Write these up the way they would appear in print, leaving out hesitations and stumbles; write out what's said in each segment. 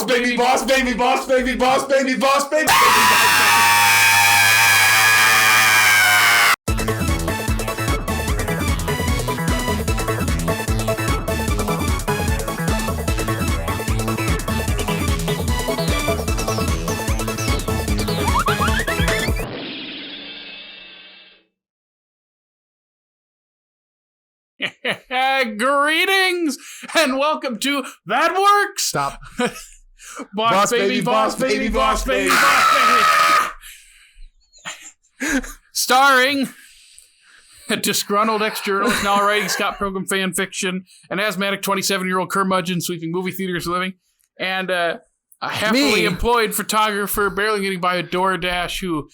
baby, boss, baby, boss, baby, boss, baby, boss, baby, Greetings and welcome to That Works. Stop. Boss baby, boss baby, boss baby, boss baby. Starring a disgruntled ex-journalist now writing Scott Pilgrim fan fiction, an asthmatic 27-year-old curmudgeon sweeping movie theaters living, and a happily employed photographer barely getting by a DoorDash who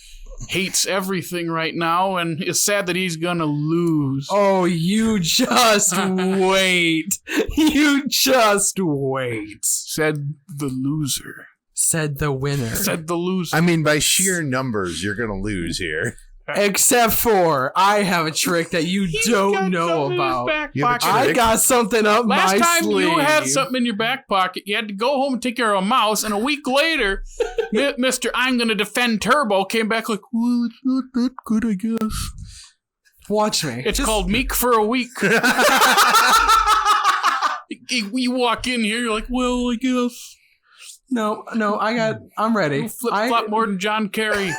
hates everything right now and is sad that he's gonna lose. Oh, you just wait. You just wait. Said the loser. Said the winner. Said the loser. I mean, by sheer numbers, you're gonna lose here. Except for, I have a trick that you don't know about. I got something up my sleeve. Last time you had something in your back pocket, you had to go home and take care of a mouse, and a week later, Mr. I'm gonna defend Turbo came back like, well, it's not that good, I guess. Watch me. It's called Meek for a Week. You walk in here, you're like, well, I guess. No, I'm ready. You flip-flop more than John Kerry.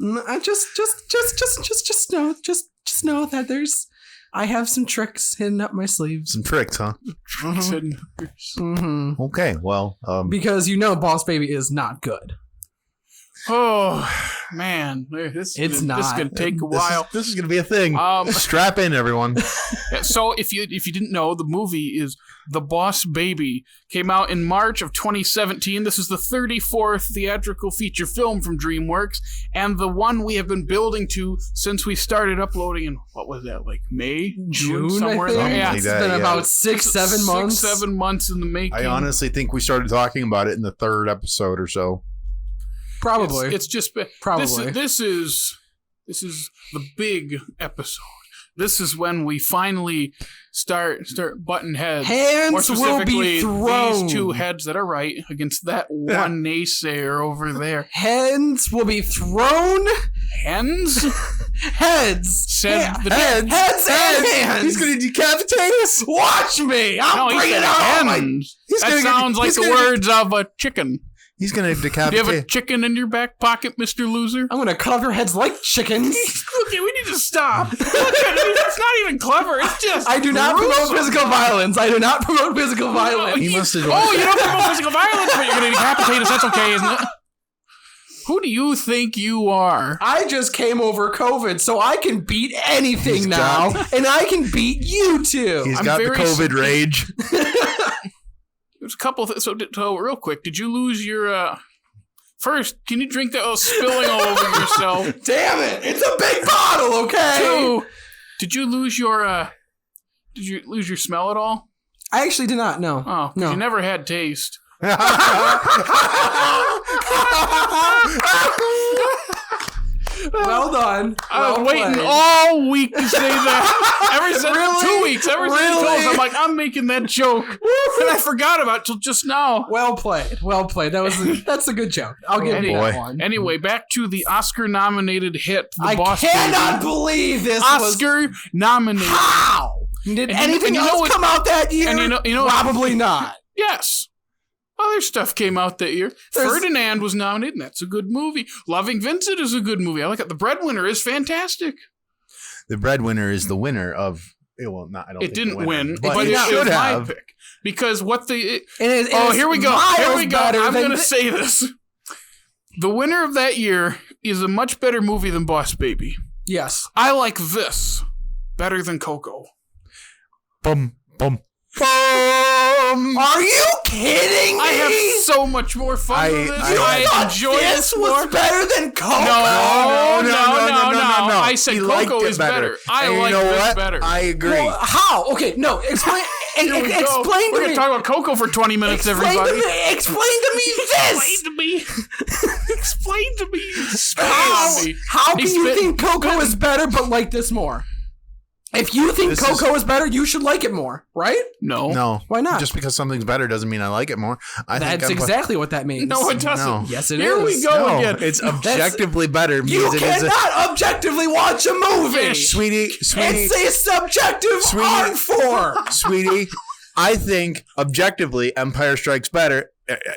I just know that I have some tricks hidden up my sleeves. Some tricks, huh? Mm-hmm. Okay, well, because Boss Baby is not good. Oh man, this is gonna take a while. This is gonna be a thing. Strap in, everyone. So if you didn't know, the movie is The Boss Baby. Came out in March of 2017. This is the 34th theatrical feature film from DreamWorks, and the one we have been building to since we started uploading in, what was that, like May? June, somewhere I think? in there? Yeah, it's been about 6-7 months. 6-7 months in the making. I honestly think we started talking about it in the third episode or so. Probably. It's just probably. This is the big episode. This is when we finally start butting heads. Hands will be thrown. These two heads that are right against that one naysayer over there. Hands will be thrown. Hens? Heads. Said the heads and hands. He's gonna decapitate us. Watch me. I'll bring it out. Hens. That sounds like the words of a chicken. He's going to decapitate. Do you have a chicken in your back pocket, Mr. Loser? I'm going to carve your heads like chickens. Okay, we need to stop. It's not even clever. It's just I do not promote physical violence. You don't promote physical violence, but you're going to decapitate us. That's okay, isn't it? Who do you think you are? I just came over COVID, so I can beat anything now, and I can beat you too. He's got the COVID rage. There's a couple things. So real quick, did you lose your, first, can you drink that spilling all over yourself? Damn it! It's a big bottle, okay? 2, did you lose your smell at all? I actually did not, no. Oh, no. You never had taste. Well done. I was waiting all week to say that. Ever since 2 weeks. Ever since you told us, I'm like, I'm making that joke. And I forgot about it till just now. Well played. That's a good joke. I'll give you that one. Anyway, back to the Oscar-nominated hit, The Boss Baby. I cannot believe this Oscar-nominated. How? Did anything else come out that year? And probably not. Yes. Other stuff came out that year. Ferdinand was nominated, and that's a good movie. Loving Vincent is a good movie. I like it. The Breadwinner is fantastic. The Breadwinner is the winner of... Well, not. I don't. It didn't win, but it should have. My pick. Because what the... here we go. Here we go. I'm going to say this. The winner of that year is a much better movie than Boss Baby. Yes. I like this better than Coco. Bum, bum. Are you kidding me? I have so much more fun with this. I enjoy this was better than Coco. No. I said Coco is better. I like this better. I agree. Well, how? Okay, no. Explain. Explain to me. We're going to talk about Coco for 20 minutes, everybody. Explain to me this. Explain to me. How can you think Coco is better but like this more? If you think Coco is better, you should like it more, right? No. Why not? Just because something's better doesn't mean I like it more. That's exactly what that means. No, it doesn't. No. Yes, it is. Here we go again. It's objectively better. You cannot objectively watch a movie. Sweetie. It's a subjective art form. Sweetie, I think objectively Empire Strikes Better.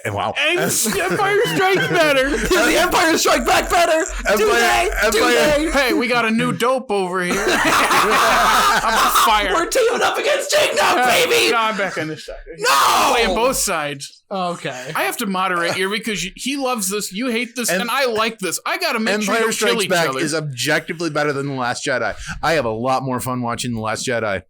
Wow. Empire Strikes Better. Is the Empire Strike Back better? Do they? Hey, we got a new dope over here. I'm on fire. We're teaming up against Jake now, baby. No, I'm back on this side. No. I'm playing both sides. Okay. I have to moderate here because he loves this, you hate this, and I like this. I got to make sure Empire you kill Strikes each Back other. is objectively better than The Last Jedi. I have a lot more fun watching The Last Jedi.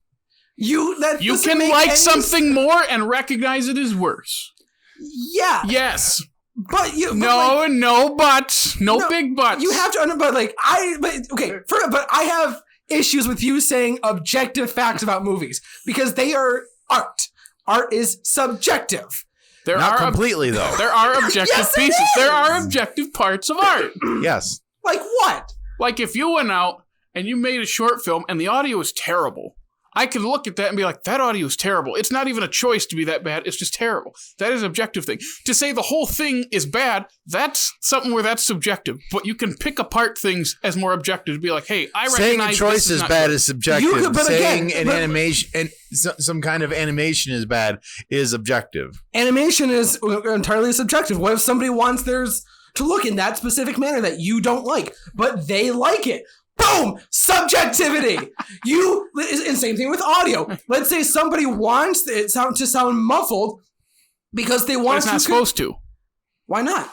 You can like something more and recognize it as worse. Yeah. Yes. But no buts. No big buts. You have to but I have issues with you saying objective facts about movies because they are art. Art is subjective. Not completely though. There are objective pieces. There are objective parts of art. Yes. Like what? Like if you went out and you made a short film and the audio is terrible, I could look at that and be like, that audio is terrible. It's not even a choice to be that bad. It's just terrible. That is an objective thing. To say the whole thing is bad, that's something where that's subjective. But you can pick apart things as more objective to be like, hey, I recognize saying a choice this is bad is subjective. Saying animation and some kind of animation is bad is objective. Animation is entirely subjective. What if somebody wants theirs to look in that specific manner that you don't like, but they like it? Boom! Subjectivity! And same thing with audio. Let's say somebody wants it to sound muffled because they want but it's not supposed to. Why not?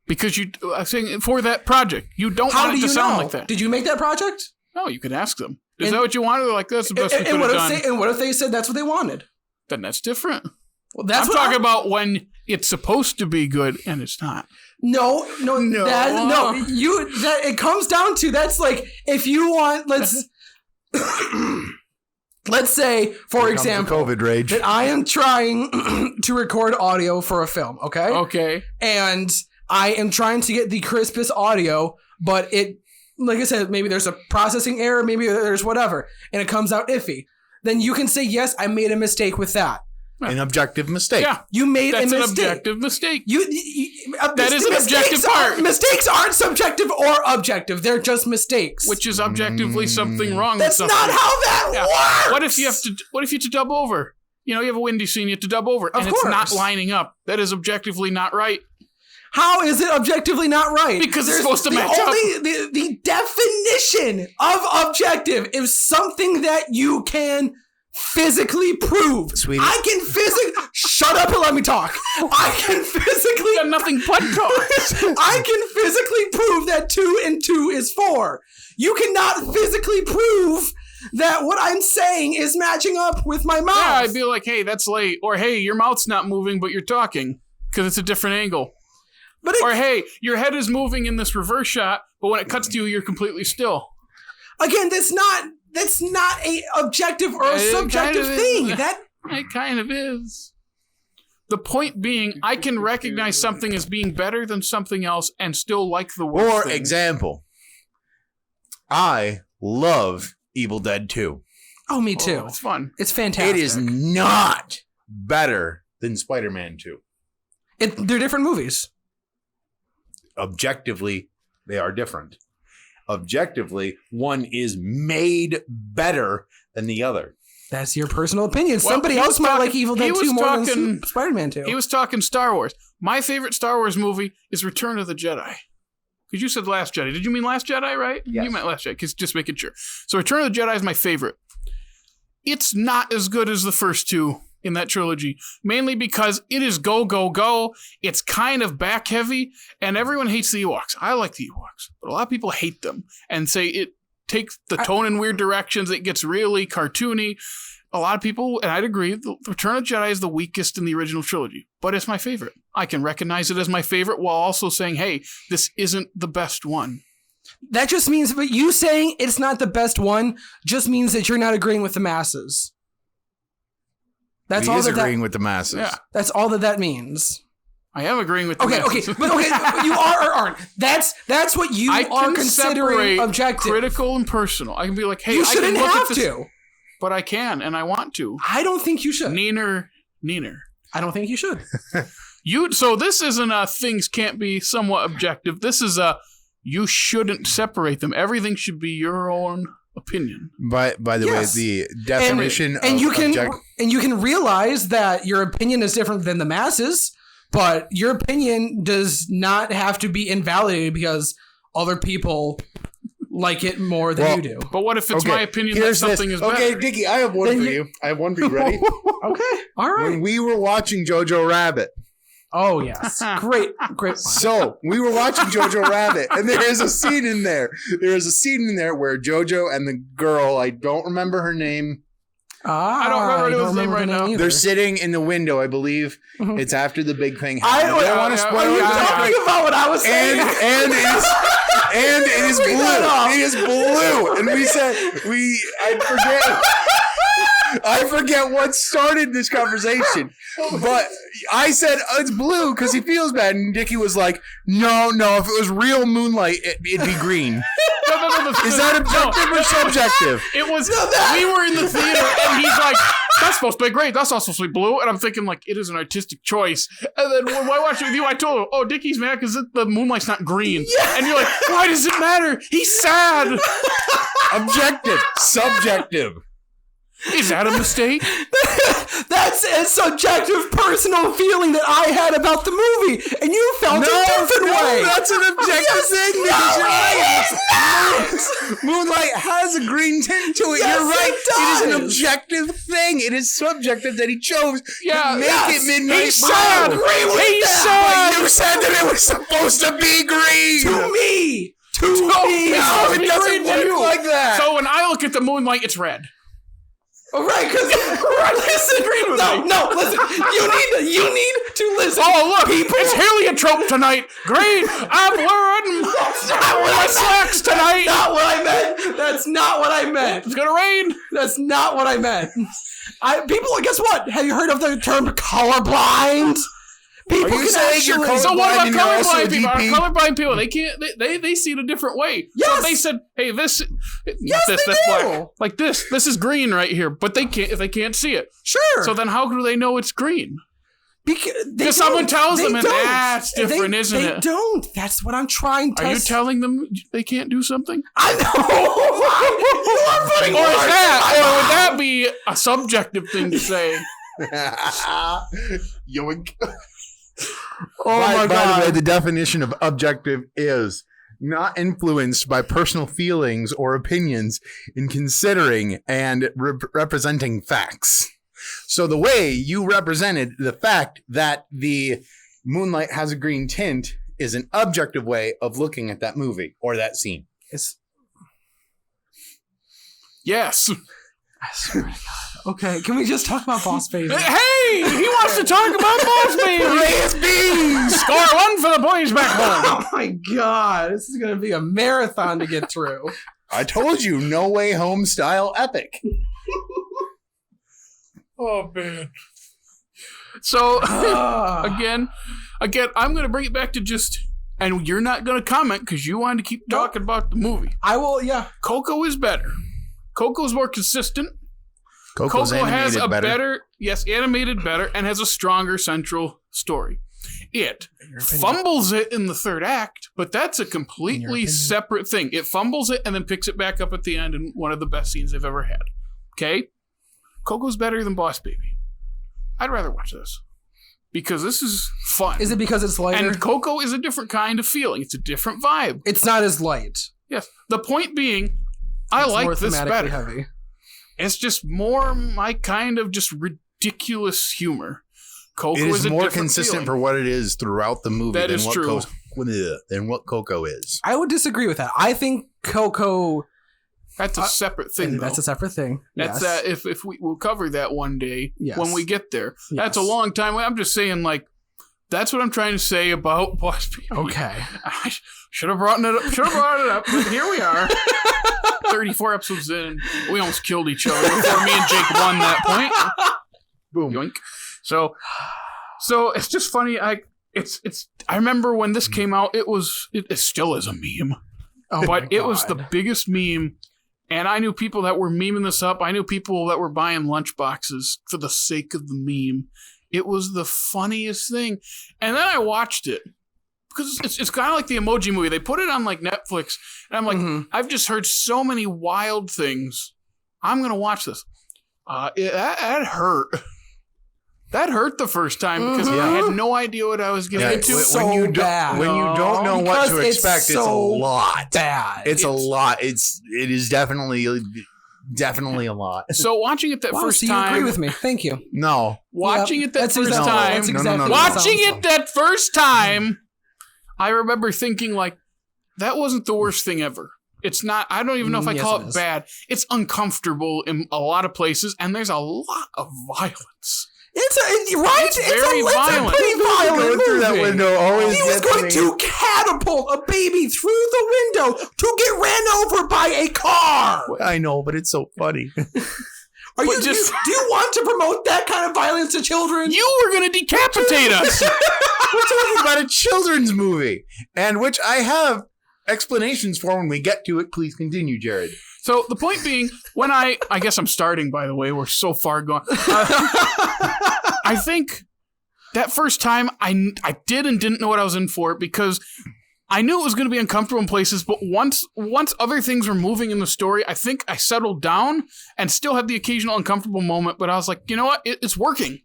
Because I'm saying for that project, you don't want it to sound like that. Did you make that project? No, you could ask them. Is that what you wanted? They're like, that's the best we could have done. And what if they said that's what they wanted? Then that's different. Well, I'm talking about when it's supposed to be good and it's not. No. It comes down to that's like if you want. Let's say, for example, COVID rage. that I am trying to record audio for a film. Okay. Okay. And I am trying to get the crispest audio, but it, like I said, maybe there's a processing error, maybe there's whatever, and it comes out iffy. Then you can say, yes, I made a mistake with that. An objective mistake. Yeah. You made a mistake. That's an objective mistake. That is an objective part. Mistakes aren't subjective or objective. They're just mistakes. Which is objectively something wrong. That's not how that works. What if you have to dub over? You have a windy scene, you have to dub over. And it's not lining up. That is objectively not right. How is it objectively not right? Because it's supposed to match up. The definition of objective is something that you can physically prove. Sweetie. I can physically shut up and let me talk. I can physically got nothing but talk. I can physically prove that 2 and 2 is 4. You cannot physically prove that what I'm saying is matching up with my mouth. Yeah, I'd be like, hey, that's late. Or hey, your mouth's not moving, but you're talking. Because it's a different angle. Or hey, your head is moving in this reverse shot, but when it cuts to you, you're completely still. Again, that's not a objective or a subjective thing. It kind of is. The point being, I can recognize something as being better than something else and still like the worst For example, I love Evil Dead 2. Oh, me too. It's fun. It's fantastic. It is not better than Spider-Man 2. They're different movies. Objectively, they are different. Objectively, one is made better than the other. That's your personal opinion. Somebody else might like Evil Dead 2 more than Spider-Man 2. He was talking Star Wars. My favorite Star Wars movie is Return of the Jedi. Because you said Last Jedi. Did you mean Last Jedi, right? Yes. You meant Last Jedi, because just making sure. So Return of the Jedi is my favorite. It's not as good as the first two in that trilogy, mainly because it is go, go, go. It's kind of back heavy, and everyone hates the Ewoks. I like the Ewoks, but a lot of people hate them and say it takes the tone in weird directions. It gets really cartoony. A lot of people, and I'd agree, the Return of the Jedi is the weakest in the original trilogy, but it's my favorite. I can recognize it as my favorite while also saying, hey, this isn't the best one. That just means, but you saying it's not the best one just means that you're not agreeing with the masses. That's all. He is agreeing with the masses. Yeah. That's all that means. I am agreeing with the Okay, masses. but you are or aren't. That's what you I are can considering separate objective. critical and personal. I can be like, hey, You I can shouldn't look have at this, to. but I can, and I want to. I don't think you should. Neener. I don't think you should. So this isn't a things can't be somewhat objective. This is a you shouldn't separate them. Everything should be your own opinion. By the Yes. way, the definition and of you can object- and you can realize that your opinion is different than the masses, but your opinion does not have to be invalidated because other people like it more than you do. But what if it's Okay, my opinion that here's something this. is better? Okay, Dickey, I have one Then for you- you. I have one for you. Ready? Okay, all right. When we were watching Jojo Rabbit. Oh yes, great one. So we were watching Jojo Rabbit, and there is a scene in there. There is a scene in there where Jojo and the girl, I don't remember her name, I don't remember his name right now. they're sitting in the window, I believe. Mhm. It's after the big thing I happened. don't want to spoil Are you it. talking about what I was saying? And it is Bring that blue. up. It is blue. And we said I forget what started this conversation. But I said it's blue because he feels bad, and Dickey was like, "No, if it was real moonlight, it'd be green." No. Is that objective or subjective? It was. We were in the theater, and he's like, "That's supposed to be great. That's also supposed to be blue." And I'm thinking, like, it is an artistic choice. And then when I watched it with you, I told him, "Oh, Dickey's mad because the moonlight's not green." Yeah. And you're like, "Why does it matter? He's sad." Objective, subjective. Is that a mistake? That's a subjective, personal feeling that I had about the movie, and you felt a different way. That's an objective thing. Moonlight has a green tint to it. Yes, You're right. It is an does. objective thing. It is subjective that he chose Yeah, to make it midnight He's blue. sad. He's sad. But you said that it was supposed to be green. To me. No, it doesn't look like that. So when I look at the moonlight, it's red. Oh, right, because listen, listen. You need to listen. Oh, look, people. it's heliotrope tonight. Green. I'm wearing my slacks tonight. Not what I meant. That's not what I meant. It's gonna rain. That's not what I meant. People, guess what? Have you heard of the term colorblind? People Are you can saying you're actually. So what about and you're also colorblind people? DP? Colorblind people, they can't. They see it a different way. Yes. So they said, "Hey, this, Yes, this, they that's do. black. Like this. This is green right here." But they can't. If they can't see it, Sure. so then how do they know it's green? Because someone tells them, and don't. that's different, isn't They it? don't. That's what I'm trying to. Are you telling them they can't do something? I know. You are putting Or words is in that? my Or mouth. would that be a subjective thing to say? Yoink. Oh my By the way, god. the definition of objective is not influenced by personal feelings or opinions in considering and representing facts. So the way you represented the fact that the moonlight has a green tint is an objective way of looking at that movie or that scene. Yes. I swear to God. Okay, can we just talk about Boss Baby? Hey, he wants to talk about Boss Baby. Score one for the boys back home. Oh my god, this is gonna be a marathon to get through. I told you, No Way Home style epic. Oh man. So again, I'm gonna bring it back to just, and you're not gonna comment because you wanted to keep talking about the movie. I will, yeah. Coco is better. Coco's more consistent. Coco's Coco has a animated better, animated better, and has a stronger central story. It fumbles it in the third act, but that's a completely separate thing. It fumbles it and then picks it back up at the end in one of the best scenes they've ever had. Okay? Coco's better than Boss Baby. I'd rather watch this because this is fun. Is it because it's lighter? And Coco is a different kind of feeling. It's a different vibe. It's not as light. Yes. The point being, I It's more like this thematically better. heavy. It's just more my kind of just ridiculous humor. Coco It is is a more different consistent feeling. for what it is throughout the movie That than, is what true. than what Coco is. I would disagree with that. I think Coco. That's a separate thing. Though. That's a separate thing. That's yes. if we'll cover that one day Yes. when we get there. Yes. That's a long time. I'm just saying, like, that's what I'm trying to say about Boss Baby. Okay. I should have brought it up. But here we are. 34 episodes in. We almost killed each other before me and Jake won that point. Boom. Yoink. So it's just funny. I remember when this came out, it still is a meme. But it was the biggest meme. And I knew people that were memeing this up. I knew people that were buying lunchboxes for the sake of the meme. It was the funniest thing. And then I watched it. Because it's kind of like the Emoji Movie. They put it on like Netflix. And I'm like, I've just heard so many wild things. I'm going to watch this. That hurt. That hurt the first time because I had no idea what I was getting into. When you don't know what to expect, it's a lot. Bad. It's a lot. It is definitely a lot. So watching it first time, you agree with me? Thank you. No, watching it that first time. That's exactly watching it that first time, I remember thinking like, that wasn't the worst thing ever. It's not. I don't even know if I call it bad. It's uncomfortable in a lot of places, and there's a lot of violence. It's very violent. Pretty violent going through that window always. He was going to catapult a baby through the window to get ran over by a car. I know, but it's so funny. Do you want to promote that kind of violence to children? You were going to decapitate us. We're talking about a children's movie, and which I have explanations for when we get to it. Please continue, Jared. So the point being, when I guess I'm starting, by the way, we're so far gone. I think that first time I did and didn't know what I was in for because I knew it was going to be uncomfortable in places, but once other things were moving in the story, I think I settled down and still had the occasional uncomfortable moment, but I was like, you know what? It's working.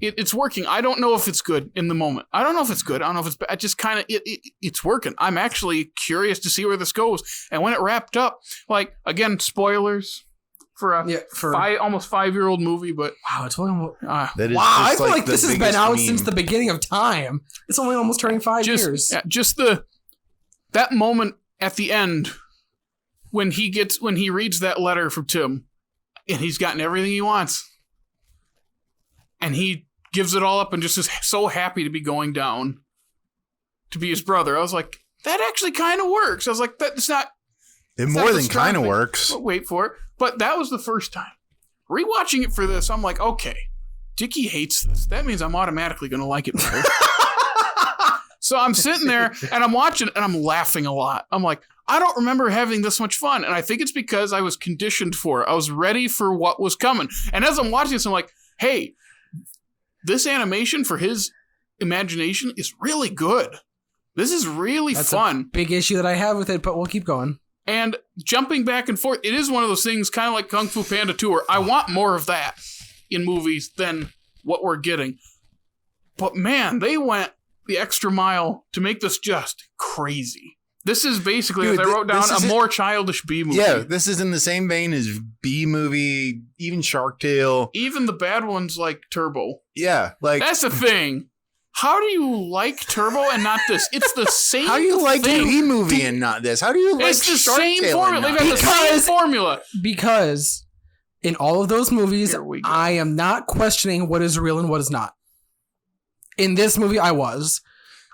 It's working. I don't know if it's good in the moment. I don't know if it's good. I don't know if it's bad. I just kind of, it's working. I'm actually curious to see where this goes. And when it wrapped up, like, again, spoilers for almost 5-year-old movie, but wow, it's only almost, I feel like this has been out since the beginning of time. It's only almost turning 5 years. Yeah, just that moment at the end when he reads that letter from Tim and he's gotten everything he wants and he gives it all up and just is so happy to be going down to be his brother. I was like, that actually kind of works. I was like, that's not. It more than kind of works. But wait for it. But that was the first time. Rewatching it for this, I'm like, okay, Dickey hates this. That means I'm automatically going to like it better. So I'm sitting there and I'm watching it and I'm laughing a lot. I'm like, I don't remember having this much fun. And I think it's because I was conditioned for it. I was ready for what was coming. And as I'm watching this, I'm like, hey, this animation for his imagination is really good. This is really fun. A big issue that I have with it, but we'll keep going. And jumping back and forth, it is one of those things kind of like Kung Fu Panda 2 where I want more of that in movies than what we're getting. But man, they went the extra mile to make this just crazy. This is basically, as I wrote down, a more childish B movie. Yeah, this is in the same vein as B movie, even Shark Tale. Even the bad ones like Turbo. Yeah, like that's the thing. How do you like Turbo and not this? It's the same. How do you like thing. a B movie and not this? How do you like it's the Shark same Tale formula? They've got the same formula. Because in all of those movies, I am not questioning what is real and what is not. In this movie, I was.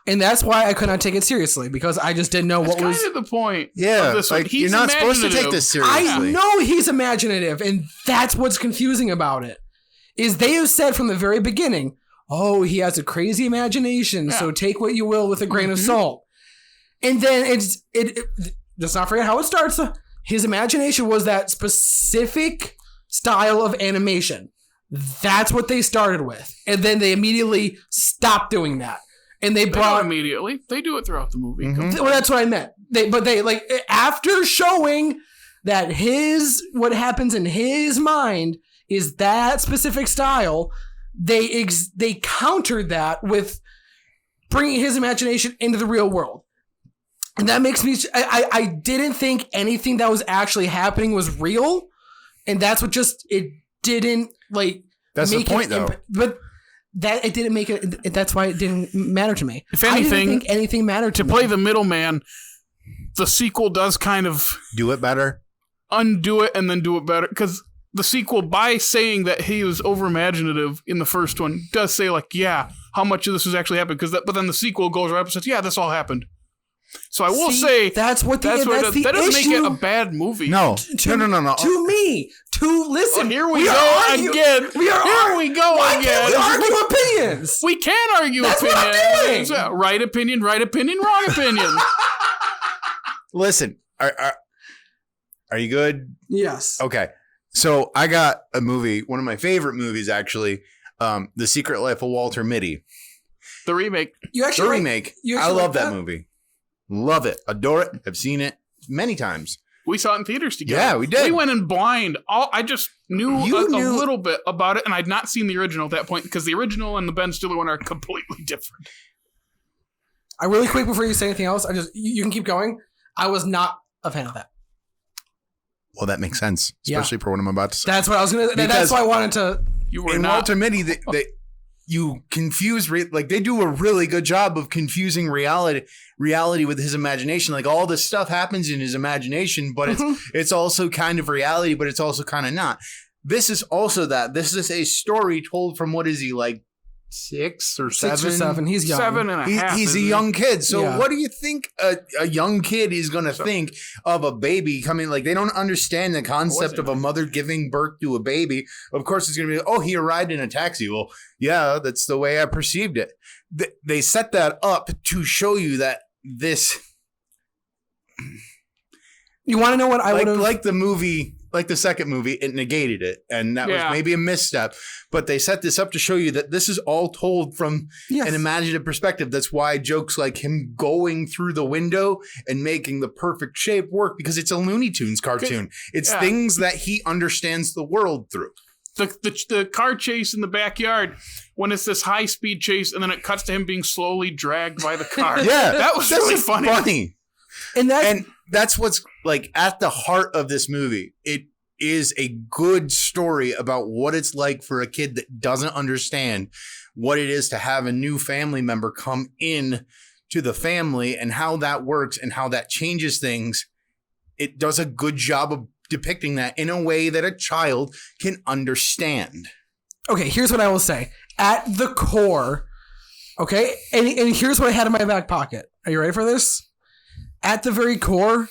And that's why I could not take it seriously, because I just didn't know what was... That's kind of the point. Yeah, of this like, you're not supposed to take this seriously. I know he's imaginative, and that's what's confusing about it. Is they have said from the very beginning, oh, he has a crazy imagination, so take what you will with a grain of salt. And then let's not forget how it starts. His imagination was that specific style of animation. That's what they started with. And then they immediately stopped doing that. And they brought immediately. They do it throughout the movie. Mm-hmm. Well, that's what I meant. They like after showing that what happens in his mind is that specific style, they countered that with bringing his imagination into the real world, and that makes me. I didn't think anything that was actually happening was real, and that's what it didn't like. That's the point, though. But. That it didn't make it. That's why it didn't matter to me. If anything, I didn't think anything mattered to me. Play the middleman, the sequel does kind of do it better, undo it, and then do it better. Because the sequel, by saying that he was over imaginative in the first one, does say like, yeah, how much of this was actually happening? But then the sequel goes right up and says, yeah, this all happened. So I will say that doesn't make it a bad movie. No. To to listen. Oh, here we go again. Here we go Why again. can't we argue opinions? We can argue That's opinions. what I'm doing. Right opinion, wrong opinion. Listen, are you good? Yes. Okay. So I got a movie, one of my favorite movies, actually, The Secret Life of Walter Mitty. The remake. The remake. I love that movie. Love it. Adore it. Have seen it many times. We saw it in theaters together. Yeah, we did. We went in blind. I just knew a little bit about it, and I'd not seen the original at that point because the original and the Ben Stiller one are completely different. I really quick before you say anything else, you can keep going. I was not a fan of that. Well, that makes sense, especially for what I'm about to say. That's what I was gonna. That's why I wanted to. You were in not. Walter Mitty, you confuse they do a really good job of confusing reality with his imagination. Like all this stuff happens in his imagination, but it's also kind of reality, but it's also kind of not. This is also that. This is a story told from, what is he, like 6 or 7? 6 or 7. He's young. 7 and a half. He's a young kid. So what do you think a young kid is going to think of a baby coming? Like, they don't understand the concept of a mother giving birth to a baby. Of course, it's going to be, oh, he arrived in a taxi. Well, yeah, that's the way I perceived it. They set that up to show you that this... You want to know what I would have... Like the movie... Like the second movie, it negated it, and that was maybe a misstep. But they set this up to show you that this is all told from an imaginative perspective. That's why jokes like him going through the window and making the perfect shape work, because it's a Looney Tunes cartoon. It's things that he understands the world through. The car chase in the backyard, when it's this high speed chase, and then it cuts to him being slowly dragged by the car. That was really funny. And that's what's like at the heart of this movie. It is a good story about what it's like for a kid that doesn't understand what it is to have a new family member come in to the family and how that works and how that changes things. It does a good job of depicting that in a way that a child can understand. Okay, here's what I will say. At the core, okay, and here's what I had in my back pocket. Are you ready for this? At the very core,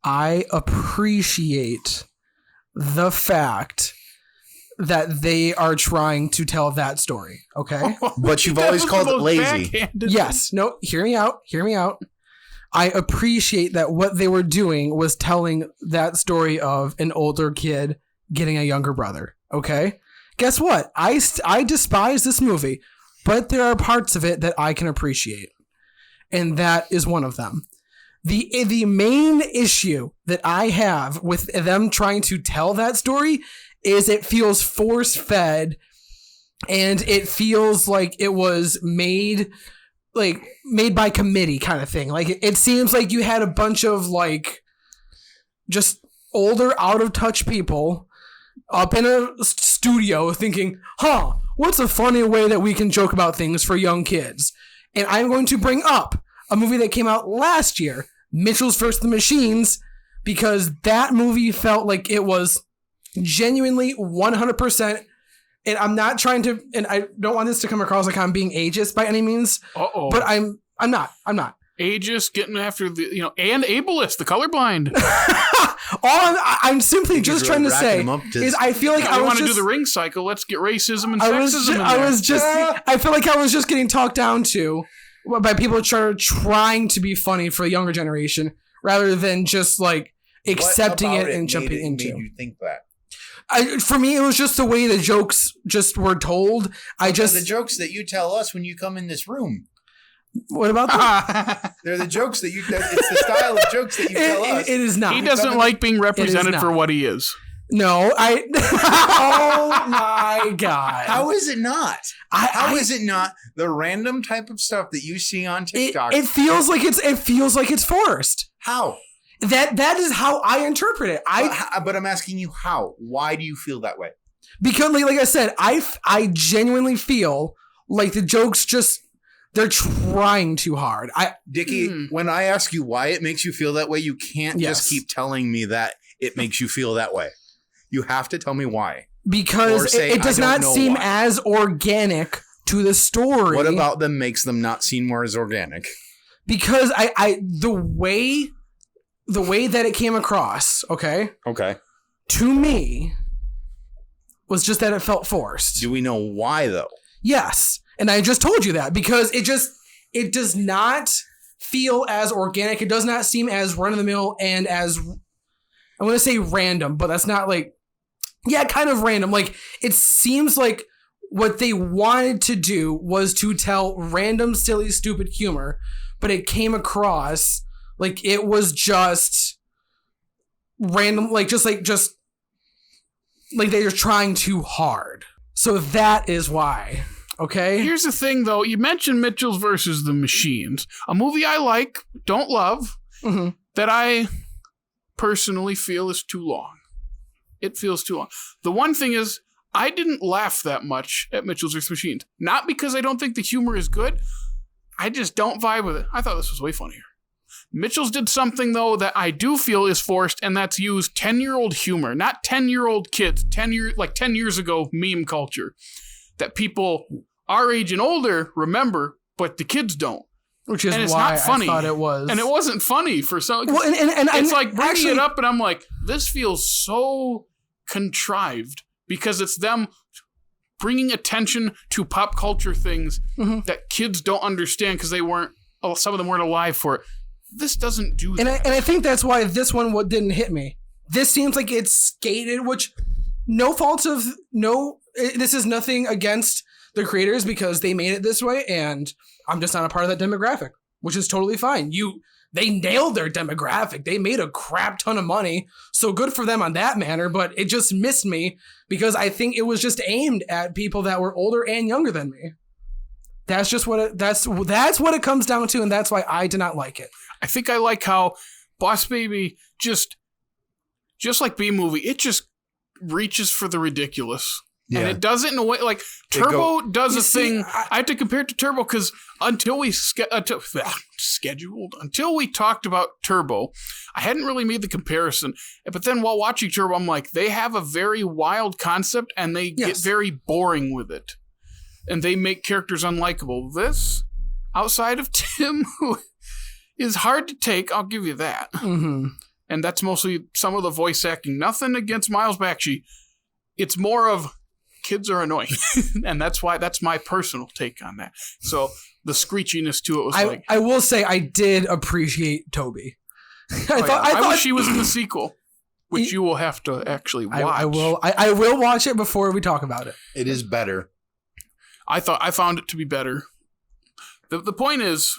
I appreciate the fact that they are trying to tell that story, okay? But you've always called it lazy. Yes. No, hear me out. I appreciate that what they were doing was telling that story of an older kid getting a younger brother, okay? Guess what? I despise this movie, but there are parts of it that I can appreciate. And that is one of them. The main issue that I have with them trying to tell that story is it feels force-fed, and it feels like it was made by committee kind of thing. Like it seems like you had a bunch of like just older, out-of-touch people up in a studio thinking, what's a funny way that we can joke about things for young kids? And I'm going to bring up a movie that came out last year, Mitchell's vs. the Machines, because that movie felt like it was genuinely 100%. And I'm not trying to, and I don't want this to come across like I'm being ageist by any means. But I'm not. Ageist, getting after the, and ableist, the colorblind. I'm simply just trying to say is I feel like I want to do the ring cycle. Let's get racism and sexism. I feel like I was just getting talked down to by people trying to be funny for the younger generation rather than just like accepting it and jumping into. Made you think that? For me, it was just the way the jokes just were told. The jokes that you tell us when you come in this room. What about that? They're the jokes that it's the style of jokes that you tell us. It is not. He doesn't like being represented for what he is. No, oh my God. How is it not? How is it not the random type of stuff that you see on TikTok? It feels like it's forced. How? That is how I interpret it. But I'm asking you how. Why do you feel that way? Because like I said, I genuinely feel like the jokes they're trying too hard. Dickey, when I ask you why it makes you feel that way, you can't just keep telling me that it makes you feel that way. You have to tell me why. Because it does not seem as organic to the story. What about them makes them not seem more as organic? Because the way that it came across, okay? Okay. to me, was just that it felt forced. Do we know why, though? Yes. And I just told you that because it does not feel as organic. It does not seem as run-of-the-mill and as, I want to say random, but that's not like, yeah, kind of random. Like, it seems like what they wanted to do was to tell random, silly, stupid humor, but it came across like it was just random, like they're trying too hard. So that is why. Okay. Here's the thing, though. You mentioned Mitchell's versus the Machines, a movie I like, don't love, that I personally feel is too long. It feels too long. The one thing is, I didn't laugh that much at Mitchell's vs. Machines. Not because I don't think the humor is good. I just don't vibe with it. I thought this was way funnier. Mitchell's did something, though, that I do feel is forced, and that's use 10-year-old humor. Not 10-year-old kids. 10 years ago meme culture. That people our age and older remember, but the kids don't. Which is it's why not funny. I thought it was. And it wasn't funny for some. Well, and it's like bringing it up, and I'm like, this feels so contrived because it's them bringing attention to pop culture things that kids don't understand because some of them weren't alive for it. This doesn't do that. And I think that's why this one didn't hit me. This seems like it's skated, which this is nothing against the creators because they made it this way, and I'm just not a part of that demographic, which is totally fine. They nailed their demographic. They made a crap ton of money, so good for them on that manner, but it just missed me because I think it was just aimed at people that were older and younger than me. That's just that's what it comes down to, and that's why I did not like it. I think I like how Boss Baby just like B-Movie, it just reaches for the ridiculous. Yeah. And it does it in a way like Turbo does a thing. I have to compare it to Turbo because until we talked about Turbo, I hadn't really made the comparison. But then while watching Turbo, I'm like, they have a very wild concept and they get very boring with it. And they make characters unlikable. This, outside of Tim, who is hard to take, I'll give you that. And that's mostly some of the voice acting. Nothing against Miles Bakshi. It's more of kids are annoying. And that's my personal take on that. So the screechiness to it was I will say I did appreciate Toby. I thought wish she was in the sequel, which you will have to actually watch. I will watch it before we talk about it. It is better. I found it to be better. The point is,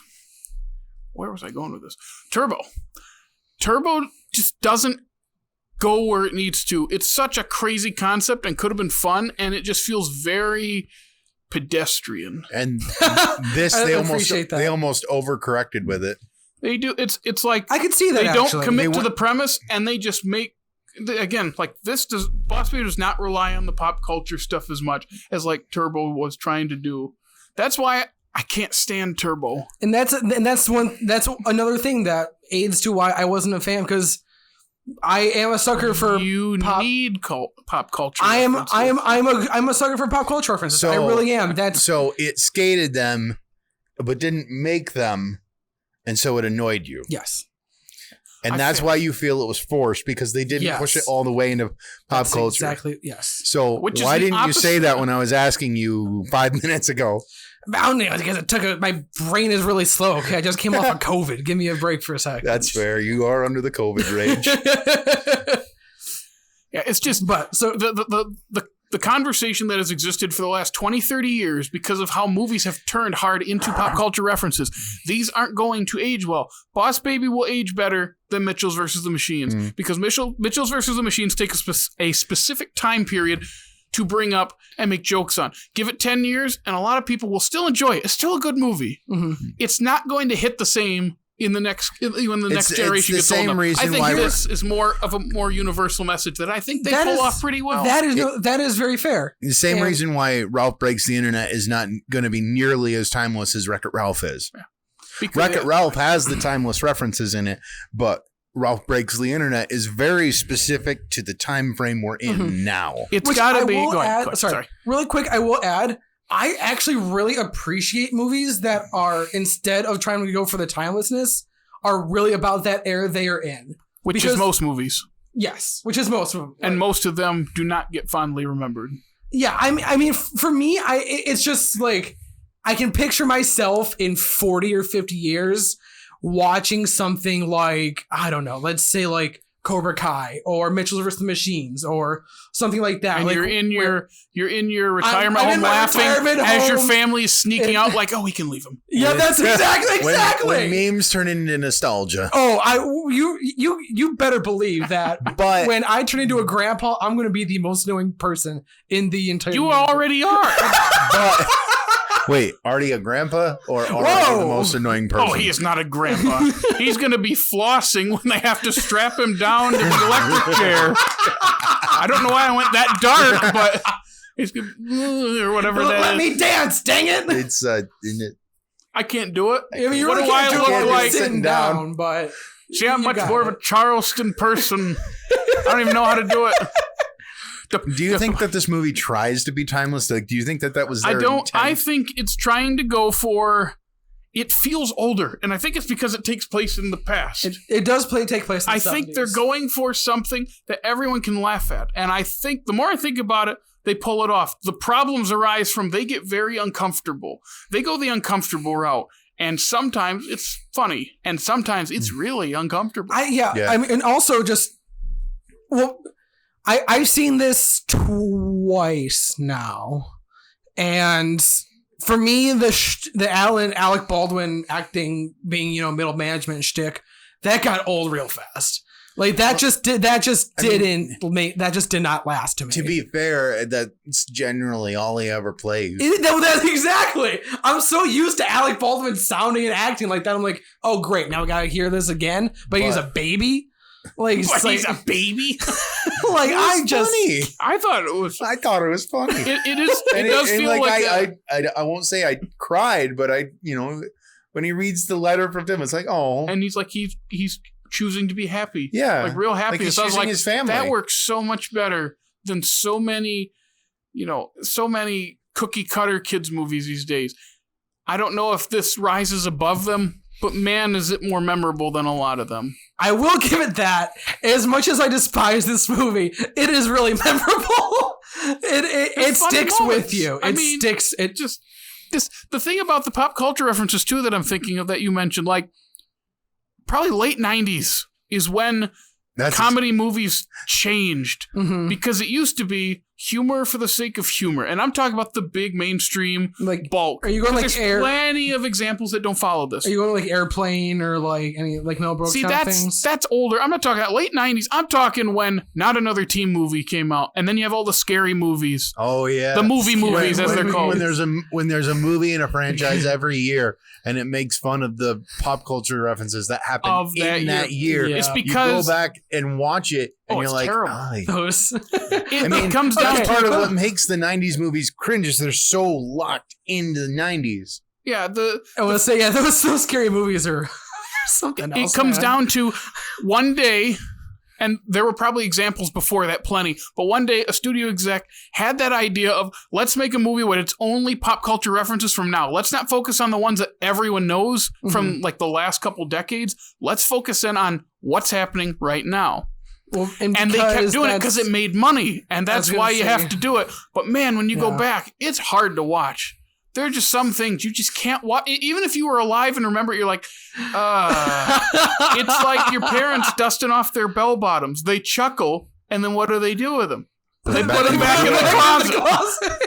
where was I going with this? Turbo just doesn't go where it needs to. It's such a crazy concept and could have been fun, and it just feels very pedestrian. And this they almost overcorrected with it. They do. It's like I could see that they don't commit to the premise, and they just make again like this. Boss Baby does not rely on the pop culture stuff as much as like Turbo was trying to do. That's why I can't stand Turbo. And that's another thing that aids to why I wasn't a fan because I am a sucker for need pop culture. I'm a sucker for pop culture references. I really am. So it skated them, but didn't make them, and so it annoyed you. Yes. And that's why you feel it was forced because they didn't push it all the way into pop culture. Exactly. Yes. So why didn't you say that when I was asking you 5 minutes ago? I don't know because my brain is really slow. Okay, I just came off of COVID. Give me a break for a second. That's fair. You are under the COVID rage. Yeah, it's just so the conversation that has existed for the last 20, 30 years because of how movies have turned hard into pop culture references. These aren't going to age well. Boss Baby will age better than Mitchell's versus the Machines because Mitchell's versus the Machines take a specific time period to bring up and make jokes on. Give it 10 years and a lot of people will still enjoy it. It's still a good movie. It's not going to hit the same in the next generation gets old enough. I think this is more of a more universal message that I think they pull off pretty well. That is very fair. The same reason why Ralph Breaks the Internet is not going to be nearly as timeless as Wreck-It Ralph is. Yeah. Wreck-It Ralph has the timeless references in it, but Ralph Breaks the Internet is very specific to the time frame we're in now. It's got to be. Sorry. Really quick, I will add, I actually really appreciate movies that are, instead of trying to go for the timelessness, are really about that era they are in. Which is most movies. Yes, which is most of them. And most of them do not get fondly remembered. Yeah, I mean, for me, it's just like I can picture myself in 40 or 50 years watching something like, I don't know, let's say like Cobra Kai or Mitchell vs. the Machines or something like that. And like, you're in your retirement I'm home in my laughing retirement as your home. family is sneaking out like, oh, we can leave him. Yeah, that's exactly. When memes turn into nostalgia. Oh, you better believe that. But when I turn into a grandpa, I'm going to be the most annoying person in the entire. You already are. But, wait, already a grandpa or already the most annoying person? Oh, he is not a grandpa. He's going to be flossing when they have to strap him down to the electric chair. I don't know why I went that dark, but he's gonna, or whatever that is. Let me dance, dang it! It's isn't it? I can't do it. I mean, you what really do I can't do look it like? sitting down, but see, I'm much more of a Charleston person. I don't even know how to do it. Do you think that this movie tries to be timeless? Like, do you think that was their intent? I think it's trying to go for. It feels older, and I think it's because it takes place in the past. It does take place in the 70s. I think they're going for something that everyone can laugh at, and I think the more I think about it, they pull it off. The problems arise from they get very uncomfortable. They go the uncomfortable route, and sometimes it's funny, and sometimes it's really uncomfortable. I mean, and also just I've seen this twice now, and for me, the Alec Baldwin acting being middle management shtick that got old real fast. Like that just did not last to me. To be fair, that's generally all he ever plays. That's exactly. I'm so used to Alec Baldwin sounding and acting like that. I'm like, oh great, now we gotta hear this again. But he's a baby. Like he's a baby. Like I thought it was funny. It is. It does feel like I won't say I cried, but when he reads the letter from Tim, it's like, oh, and he's like he's choosing to be happy. Yeah, like real happy. Like he's so I was choosing like, his family. That works so much better than so many cookie cutter kids movies these days. I don't know if this rises above them, but man, is it more memorable than a lot of them. I will give it that. As much as I despise this movie, it is really memorable. It sticks with you. The thing about the pop culture references too that I'm thinking of that you mentioned, like probably late 90s is when comedy movies changed, because it used to be humor for the sake of humor, and I'm talking about the big mainstream bulk. Are you going there's plenty of examples that don't follow this. Are you going like Airplane or like any like Mel Brooks kind of things? That's older. I'm not talking about late 90s. I'm talking when Not Another Teen movie came out, and then you have all the scary movies. Oh yeah, the movies as they're called. When there's a movie in a franchise every year, and it makes fun of the pop culture references that happen in that year. Yeah. It's because you go back and watch it, and you're like, those. It comes down to part of what makes the 90s movies cringe is they're so locked into the 90s. Yeah, I want to say, those scary movies are something else. It comes down to one day, and there were probably examples before that, plenty, but one day a studio exec had that idea of, let's make a movie where it's only pop culture references from now. Let's not focus on the ones that everyone knows from like the last couple decades. Let's focus in on what's happening right now. Well, and they kept doing it because it made money, and that's why you have to do it. But man, when you go back, it's hard to watch. There are just some things you just can't watch. Even if you were alive and remember it, you're like, it's like your parents dusting off their bell bottoms. They chuckle, and then what do they do with them? They put them back in the closet.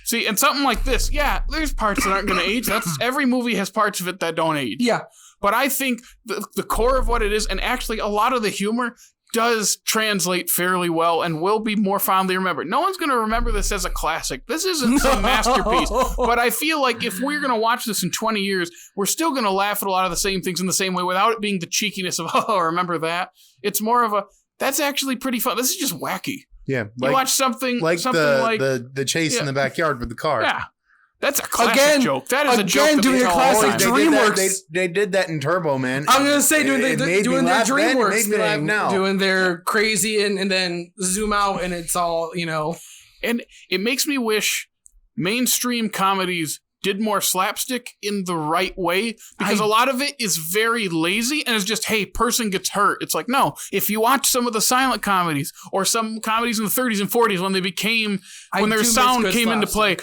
See, and something like this, there's parts that aren't going to age. Every movie has parts of it that don't age. Yeah. But I think the core of what it is, and actually a lot of the humor does translate fairly well and will be more fondly remembered. No one's going to remember this as a classic. This isn't some masterpiece. But I feel like if we're going to watch this in 20 years, we're still going to laugh at a lot of the same things in the same way without it being the cheekiness of, oh, remember that? It's more of that's actually pretty fun. This is just wacky. Yeah. You watch something like the chase in the backyard with the car. Yeah. That's a classic joke. That is a joke. Again, doing a classic DreamWorks. They did that in Turbo, man. I'm going to say doing their DreamWorks thing. Now. Doing their crazy and then zoom out and it's all, And it makes me wish mainstream comedies did more slapstick in the right way, because a lot of it is very lazy and it's just, hey, person gets hurt. It's like, no, if you watch some of the silent comedies or some comedies in the 30s and 40s when their sound came into play,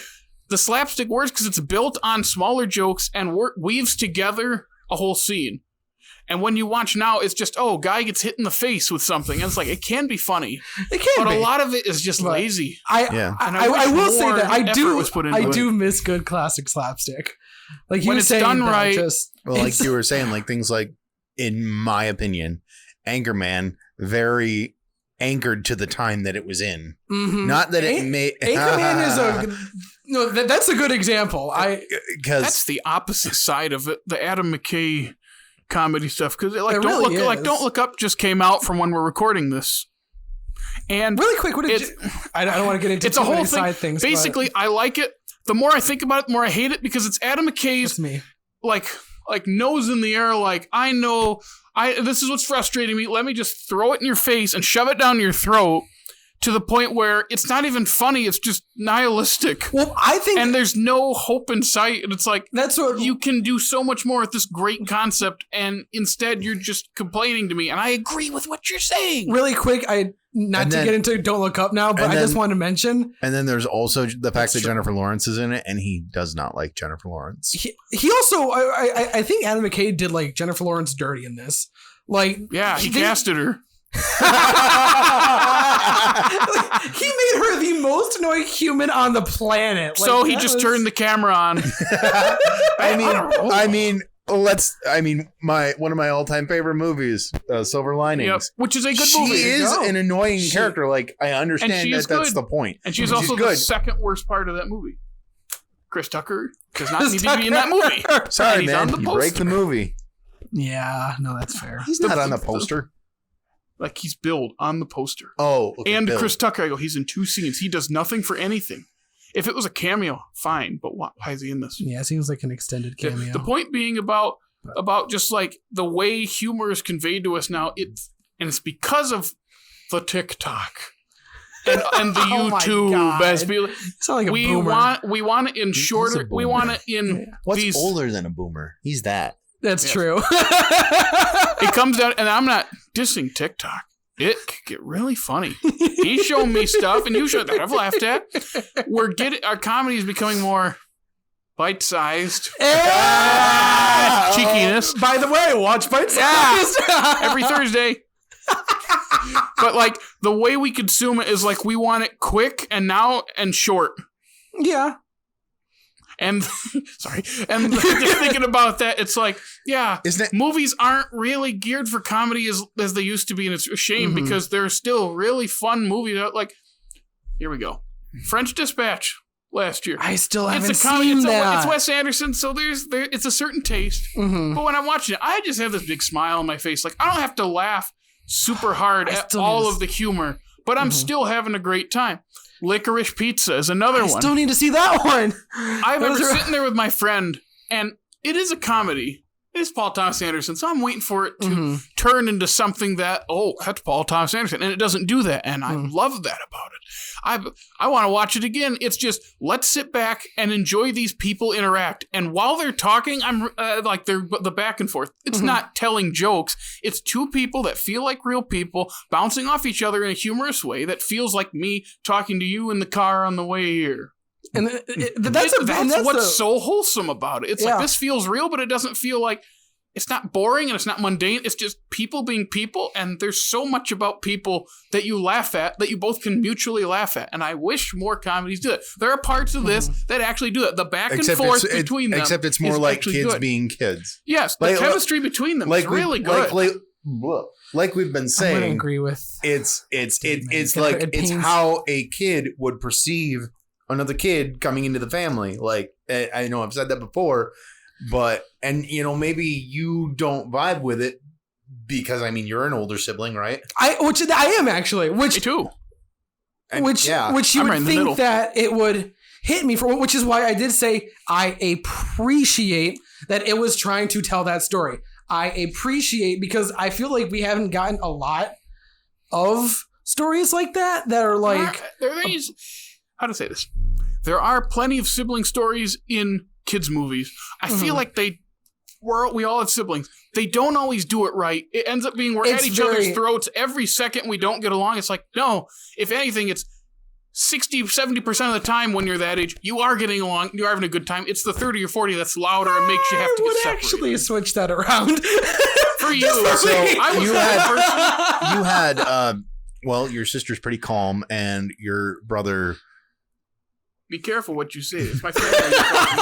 the slapstick works because it's built on smaller jokes and weaves together a whole scene. And when you watch now, it's just, guy gets hit in the face with something. And it's like, it can be funny. It can but be. a lot of it is just lazy. I will say that I do miss good classic slapstick. Like you when it's done right. Like you were saying, like things like, in my opinion, Anchorman, very anchored to the time that it was in. Mm-hmm. Not that it made... Anchorman is that's a good example. That's the opposite side of it. The Adam McKay comedy stuff, because Don't Look Up just came out from when we're recording this. And really quick, I don't want to get into it's a whole thing. Side things. Basically, I like it. The more I think about it, the more I hate it, because it's Adam McKay's like nose in the air, like, I know this is what's frustrating me. Let me just throw it in your face and shove it down your throat, to the point where it's not even funny. It's just nihilistic. Well, I think... And there's no hope in sight. And it's like, that's what you can do so much more with this great concept, and instead you're just complaining to me. And I agree with what you're saying. Really quick, get into Don't Look Up now, but I just wanted to mention. And then there's also the fact that Jennifer Lawrence is in it, and he does not like Jennifer Lawrence. He also, I think Adam McKay did like Jennifer Lawrence dirty in this. Like, yeah, he casted her. He made her the most annoying human on the planet. So he just turned the camera on. One of my all-time favorite movies, Silver Linings, which is a good movie. She is an annoying character. Like, I understand that's the point, and she's also the second worst part of that movie. Chris Tucker does not need to be in that movie. Sorry, man, you break the movie. Yeah, no, that's fair. He's not on the poster. Like, he's billed on the poster. Oh, okay, and Bill. Chris Tucker, he's in 2 scenes. He does nothing for anything. If it was a cameo, fine, but why is he in this? Yeah, it seems like an extended cameo. The point being about just like the way humor is conveyed to us now, it's because of the TikTok and the YouTube. Like we want it in shorter. We want it in. What's older than a boomer? He's that. That's true. It comes down, and I'm not dissing TikTok. It could get really funny. He's showing me stuff, and you showed that I've laughed at. Our comedy is becoming more bite-sized. Cheekiness. By the way, watch bite-sized every Thursday. But like the way we consume it is like we want it quick and short. Yeah. And sorry, and just thinking about that, it's like, movies aren't really geared for comedy as they used to be, and it's a shame because there's still really fun movies out. Like, here we go, French Dispatch last year. I still haven't seen that. It's Wes Anderson, so it's a certain taste. Mm-hmm. But when I'm watching it, I just have this big smile on my face. Like, I don't have to laugh super hard at all of the humor, but I'm still having a great time. Licorice Pizza is another one. I still need to see that one. I remember sitting there with my friend, and it is a comedy. It is Paul Thomas Anderson, so I'm waiting for it to turn into something that, that's Paul Thomas Anderson, and it doesn't do that, and I love that about it. I want to watch it again. It's just, let's sit back and enjoy these people interact, and while they're talking, I'm they're the back and forth. It's not telling jokes. It's 2 people that feel like real people bouncing off each other in a humorous way that feels like me talking to you in the car on the way here. And that's what's so wholesome about it. It's like, this feels real, but it doesn't feel like, it's not boring and it's not mundane. It's just people being people, and there's so much about people that you laugh at, that you both can mutually laugh at. And I wish more comedies do it. There are parts of this that actually do it. The back and forth between them. Except it's more like kids being kids. Yes, the chemistry between them is really good. Like we've been saying, I'm gonna agree with. It's how a kid would perceive another kid coming into the family. Like, I know I've said that before, but maybe you don't vibe with it because you're an older sibling, right? Which I am actually. Me too. Which you would think that it would hit me for, which is why I did say I appreciate that it was trying to tell that story. I appreciate, because I feel like we haven't gotten a lot of stories like that are like... How to say this? There are plenty of sibling stories in kids movies, I feel like we all have siblings. They don't always do it right. It ends up being we're at each other's throats every second we don't get along. It's like, no, if anything, it's 60, 70% of the time when you're that age, you are getting along, you're having a good time. It's the 30 or 40 that's louder and makes you have to get separated. I would actually switch that around. For you. You had, well, your sister's pretty calm and your brother... Be careful what you say. It's my family you're talking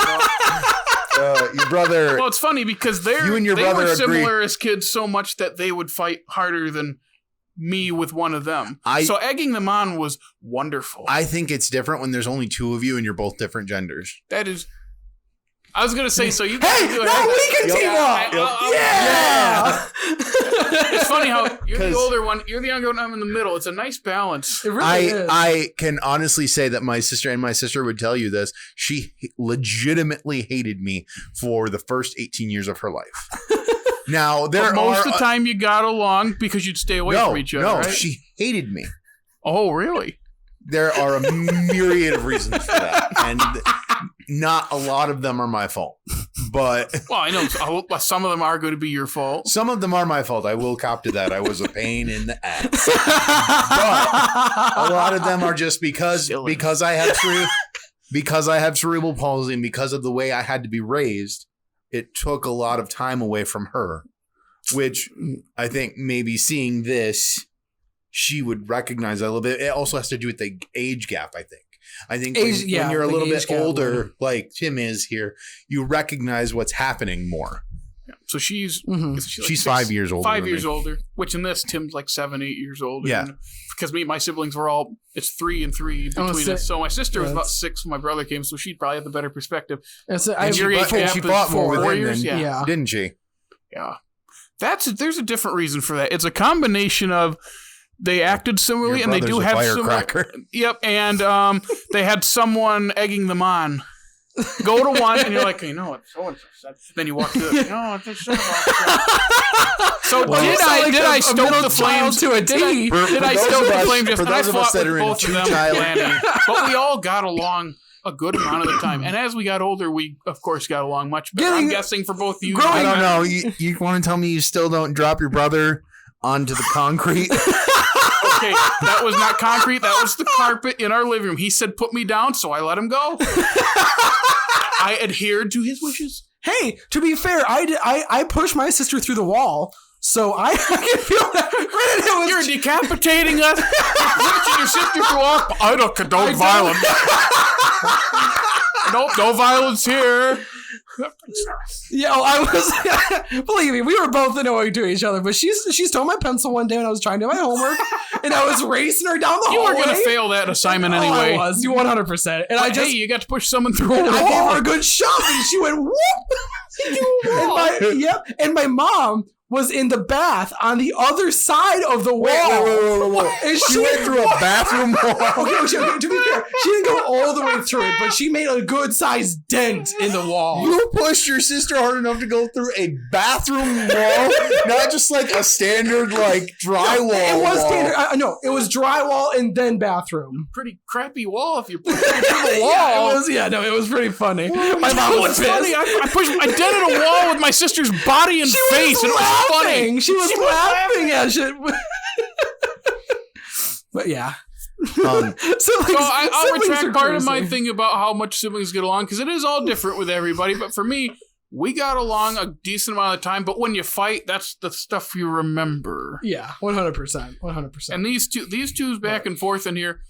about. Your brother... Well, it's funny because they were similar as kids so much that they would fight harder than me with one of them. So egging them on was wonderful. I think it's different when there's only two of you and you're both different genders. That is... I was going to say, so you guys do it. No, we can team up! Yeah! It's funny how you're the older one, you're the younger one, I'm in the middle. It's a nice balance. It really is. I can honestly say that my sister would tell you this. She legitimately hated me for the first 18 years of her life. Now, most of the time you got along because you'd stay away from each other, right? She hated me. Oh, really? There are a myriad of reasons for that. And not a lot of them are my fault. But well, I know some of them are going to be your fault. Some of them are my fault. I will cop to that. I was a pain in the ass. But a lot of them are just because I have cerebral palsy and because of the way I had to be raised. It took a lot of time away from her, which I think maybe seeing this, she would recognize a little bit. It also has to do with the age gap, I think. I think when you're a little bit older, like Tim is here, you recognize what's happening more. Yeah. So she's 5 years older. 5 years older, which in this, Tim's like 7, 8 years older. Yeah. Because my siblings were all, it's 3 and 3 between us. So my sister was about 6 when my brother came, so she'd probably have the better perspective. And she fought more with him then, yeah. Didn't she? Yeah. There's a different reason for that. It's a combination of they acted similarly and they do have similar. Yep. And they had someone egging them on. Go to one and you're like, you know what, so-and-so said. Then you walk to it, no, they said about that. So did I stoke the flames to a T? Did I stoke the flames? For those of us that are in two-child. But we all got along a good amount of the time. And as we got older, we, of course, got along much better. I'm guessing for both you. I don't know. You want to tell me you still don't drop your brother onto the concrete? Okay, that was not concrete. That was the carpet in our living room. He said, put me down, so I let him go. I adhered to his wishes. Hey, to be fair, I pushed my sister through the wall, so I can feel that. You're decapitating us. You're pushing your sister through the wall. I don't condone violence. Nope, no violence here. Yeah, I was. Believe me, we were both annoying to each other. But she stole my pencil one day when I was trying to do my homework, and I was racing her down the hallway. You were going to fail that assignment anyway. I was. You 100%. And hey, you got to push someone through a wall. I gave her a good shove, and she went whoop. And my mom was in the bath on the other side of the wall. Wait. And she went through a bathroom wall. Okay, to be fair, she didn't go all the way through it, but she made a good-sized dent in the wall. You pushed your sister hard enough to go through a bathroom wall? Not just like a standard, like, drywall It was wall. standard. No, it was drywall and then bathroom. Pretty crappy wall if you push it through the wall. It was pretty funny. My mom was pissed. Funny. I dented a wall with my sister's body and face, and it was funny. She was laughing at shit. But yeah. So I'll retract part of my thing about how much siblings get along, because it is all different with everybody. But for me, we got along a decent amount of time. But when you fight, that's the stuff you remember. Yeah, 100%. 100%. And these two's back and forth in here.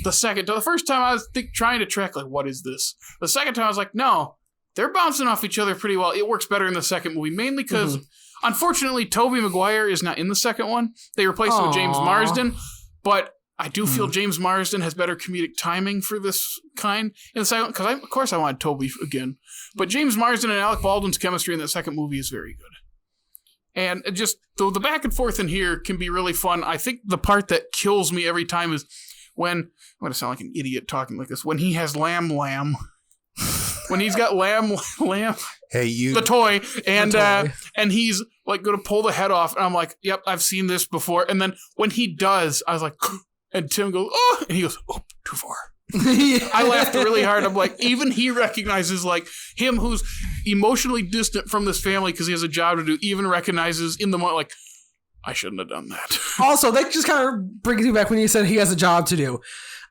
The first time I was trying to track, like, what is this? The second time I was like, no, they're bouncing off each other pretty well. It works better in the second movie, mainly because, unfortunately, Tobey Maguire is not in the second one. They replaced him with James Marsden, but I do feel James Marsden has better comedic timing for this kind in the second, because of course I wanted Tobey again. But James Marsden and Alec Baldwin's chemistry in that second movie is very good. And it just, though the back and forth in here can be really fun, I think the part that kills me every time is when, I'm going to sound like an idiot talking like this, when he has Lamb. When he's got Lamb, the toy, and he's like going to pull the head off, and I'm like, yep, I've seen this before. And then when he does, I was like, and Tim goes, oh, and he goes, oh, too far. I laughed really hard. I'm like, even he recognizes, like, him who's emotionally distant from this family because he has a job to do, even recognizes in the moment, like, I shouldn't have done that. Also, that just kind of brings me back when you said he has a job to do.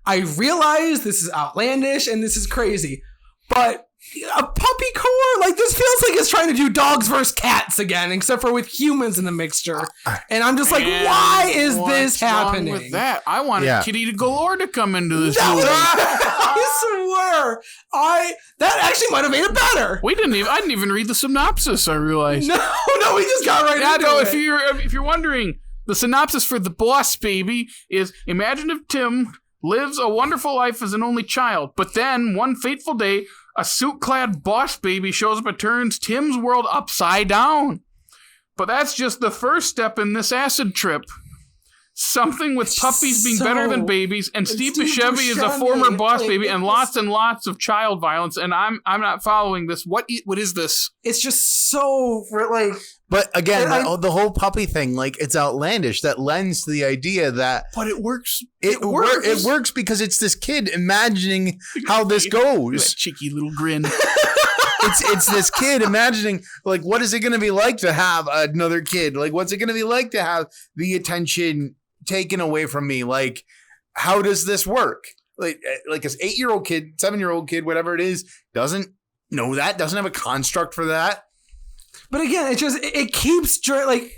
I realize this is outlandish and this is crazy, but a puppy core, like, this feels like it's trying to do dogs versus cats again, except for with humans in the mixture. And I'm just like, why is this happening? With that, I wanted Kitty Galore to come into this movie. I swear, that actually might have made it better. I didn't even read the synopsis. I realized. No, we just got right into it. If you're wondering, the synopsis for The Boss Baby is: imagine if Tim lives a wonderful life as an only child, but then one fateful day, a suit-clad boss baby shows up and turns Tim's world upside down. But that's just the first step in this acid trip. Something with puppies being better than babies, and Steve Buscemi is a former boss baby, and lots of child violence. And I'm not following this. What is this? It's just so like. But again, the whole puppy thing, like, it's outlandish. That lends to the idea that. But it works. It works because it's this kid imagining how this goes. That cheeky little grin. It's this kid imagining, like, what is it going to be like to have another kid? Like, what's it going to be like to have the attention taken away from me? Like, how does this work? Like this 8-year-old kid, 7-year-old kid, whatever it is, doesn't know that, doesn't have a construct for that. But again, it keeps, like,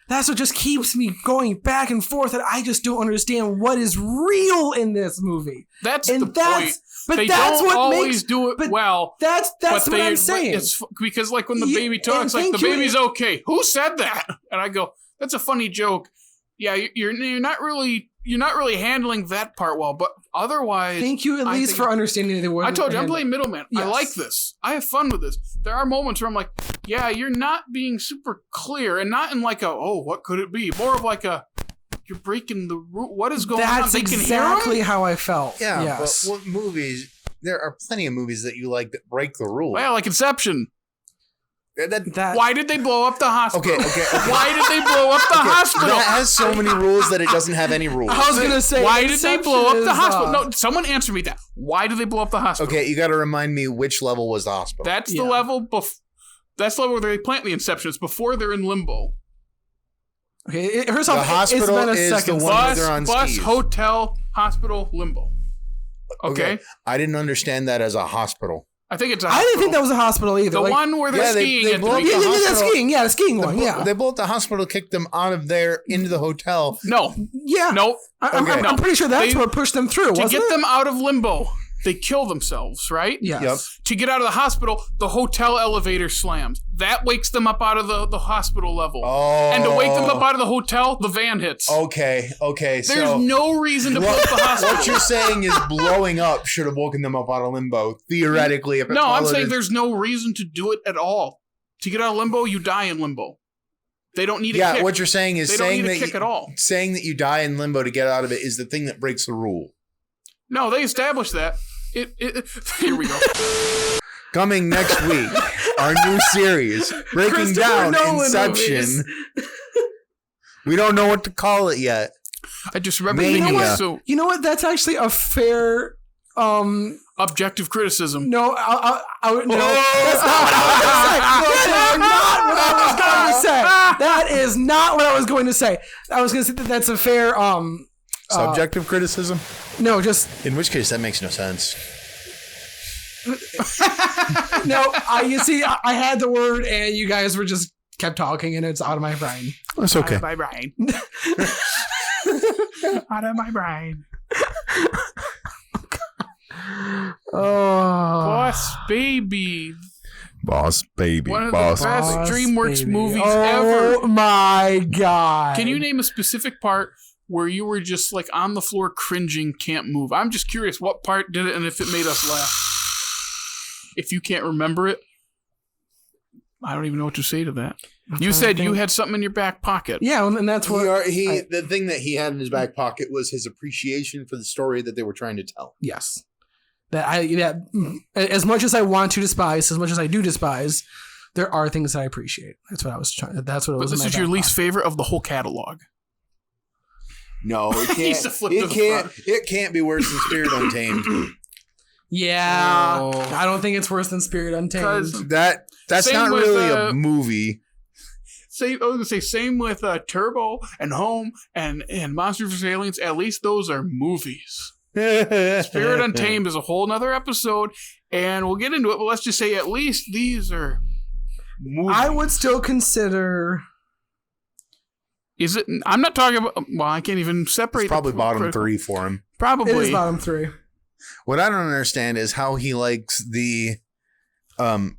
that's what just keeps me going back and forth, and I just don't understand what is real in this movie. That's the point. But they that's don't what always do it well. That's what I'm saying. It's because, like, when the baby talks, like, the baby's okay. Who said that? And I go, that's a funny joke. Yeah, you're not really handling that part well, but otherwise. Thank you at least for understanding the word. I told you, I'm playing middleman. Yes. I like this. I have fun with this. There are moments where I'm like, yeah, you're not being super clear, and not in like what could it be? More of like you're breaking the rule. What is going on? That's exactly how I felt. Yeah, yes. But what movies? There are plenty of movies that you like that break the rule. Well, like Inception. Why did they blow up the hospital? Okay. Why did they blow up the hospital? That has so many rules that it doesn't have any rules. I was going to say, why did they blow up the hospital? No, someone answer me that. Why did they blow up the hospital? Okay, you got to remind me which level was the hospital. That's the level. That's the level where they plant the Inception. It's before they're in limbo. Okay, the hospital is the one where they're on bus, skis. hotel, hospital, limbo. Okay. I didn't understand that as a hospital. I think it's a hospital. I didn't think that was a hospital either. The one where they're skiing. The skiing one. They blew up the hospital, kicked them out of there into the hotel. No. Yeah. No. I'm pretty sure that's what pushed them through. To get them out of limbo, they kill themselves, right? Yes. Yep. To get out of the hospital, the hotel elevator slams. That wakes them up out of the hospital level. Oh. And to wake them up out of the hotel, the van hits. Okay. There's no reason to blow up the hospital. What you're saying is blowing up should have woken them up out of limbo, theoretically. No, I'm saying there's no reason to do it at all. To get out of limbo, you die in limbo. They don't need a kick. Yeah, what you're saying is saying that you die in limbo to get out of it is the thing that breaks the rule. No, they established that. Here we go. Coming next week, our new series, breaking down Inception. We don't know what to call it yet. I just remember you know what? That's actually a fair objective criticism. No, that's not what I was going to say. That is not what I was going to say. I was going to say that that's a fair subjective criticism? No, just in which case that makes no sense. No, you see, I had the word, and you guys were just kept talking, and it's out of my brain. That's okay. Out of my brain. Out of my brain. Boss Baby. Boss Baby. One of the best DreamWorks movies ever. Oh my god. Can you name a specific part where you were just like on the floor cringing, can't move? I'm just curious what part did it and if it made us laugh. If you can't remember it, I don't even know what to say to that. You said you had something in your back pocket. Yeah, and that's what the thing that he had in his back pocket was his appreciation for the story that they were trying to tell. Yes. That as much as I want to despise, as much as I do despise, there are things that I appreciate. That's what I was trying. That's what it was. But this is your least favorite of the whole catalog. No, it He used to flip to the front. It can't be worse than Spirit Untamed. Yeah, Oh. I don't think it's worse than Spirit Untamed. That's Same not with, really a movie. I was gonna say same with Turbo and Home and Monsters vs. Aliens. At least those are movies. Spirit Untamed is a whole nother episode, and we'll get into it. But let's just say at least these are movies. I would still consider. Is it? I'm not talking about. Well, I can't even separate. It's probably bottom 3 for him. Probably It is bottom 3. What I don't understand is how he likes the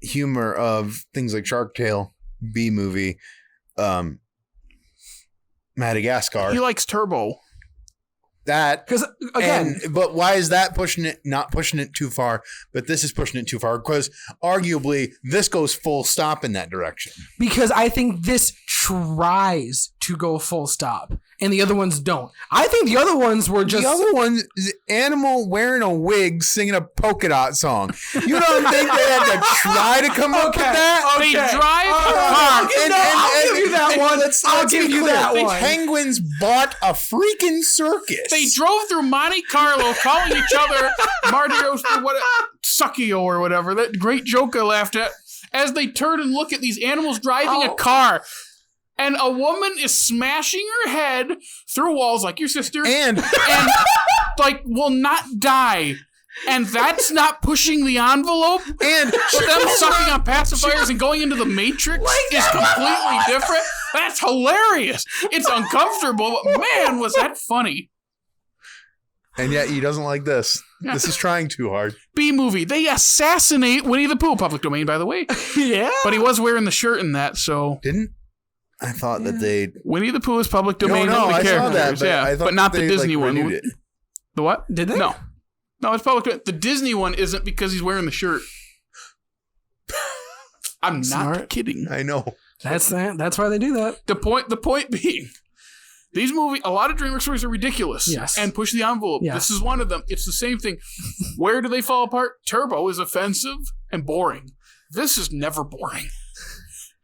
humor of things like Shark Tale, B-movie, Madagascar. He likes Turbo. That Because again, but why is that not pushing it too far, but this is pushing it too far? Because arguably this goes full stop in that direction. because I think this tries to go full stop, and the other ones don't. I think the other ones were just The other one is animal wearing a wig singing a polka dot song. You don't think they had to try to come up with that? They drive a I'll car. give you that one. I'll give you that one. Penguins bought a freaking circus. They drove through Monte Carlo, calling each other Martios or what, Suckio or whatever. That great joke I laughed at. As they turn and look at these animals driving a car, and a woman is smashing her head through walls like your sister, and like will not die. And that's not pushing the envelope. And So them sucking on pacifiers and going into the Matrix is completely different. That's hilarious. It's uncomfortable, but man, was that funny. and yet he doesn't like this. This is trying too hard. B-movie. They assassinate Winnie the Pooh. Public domain, by the way. Yeah. But he was wearing the shirt in that, so... I thought that they... Winnie the Pooh is public domain. No, the I saw that, characters, but yeah. I thought But not the they, Disney one. renewed it. The what? Did they? No, it's public domain. The Disney one isn't because he's wearing the shirt. I'm not Smart. kidding. I know. That's why they do that. The point being, these movies, a lot of DreamWorks stories are ridiculous. Yes. And push the envelope. Yes. This is one of them. It's the same thing. Where do they fall apart? Turbo is offensive and boring. This is never boring.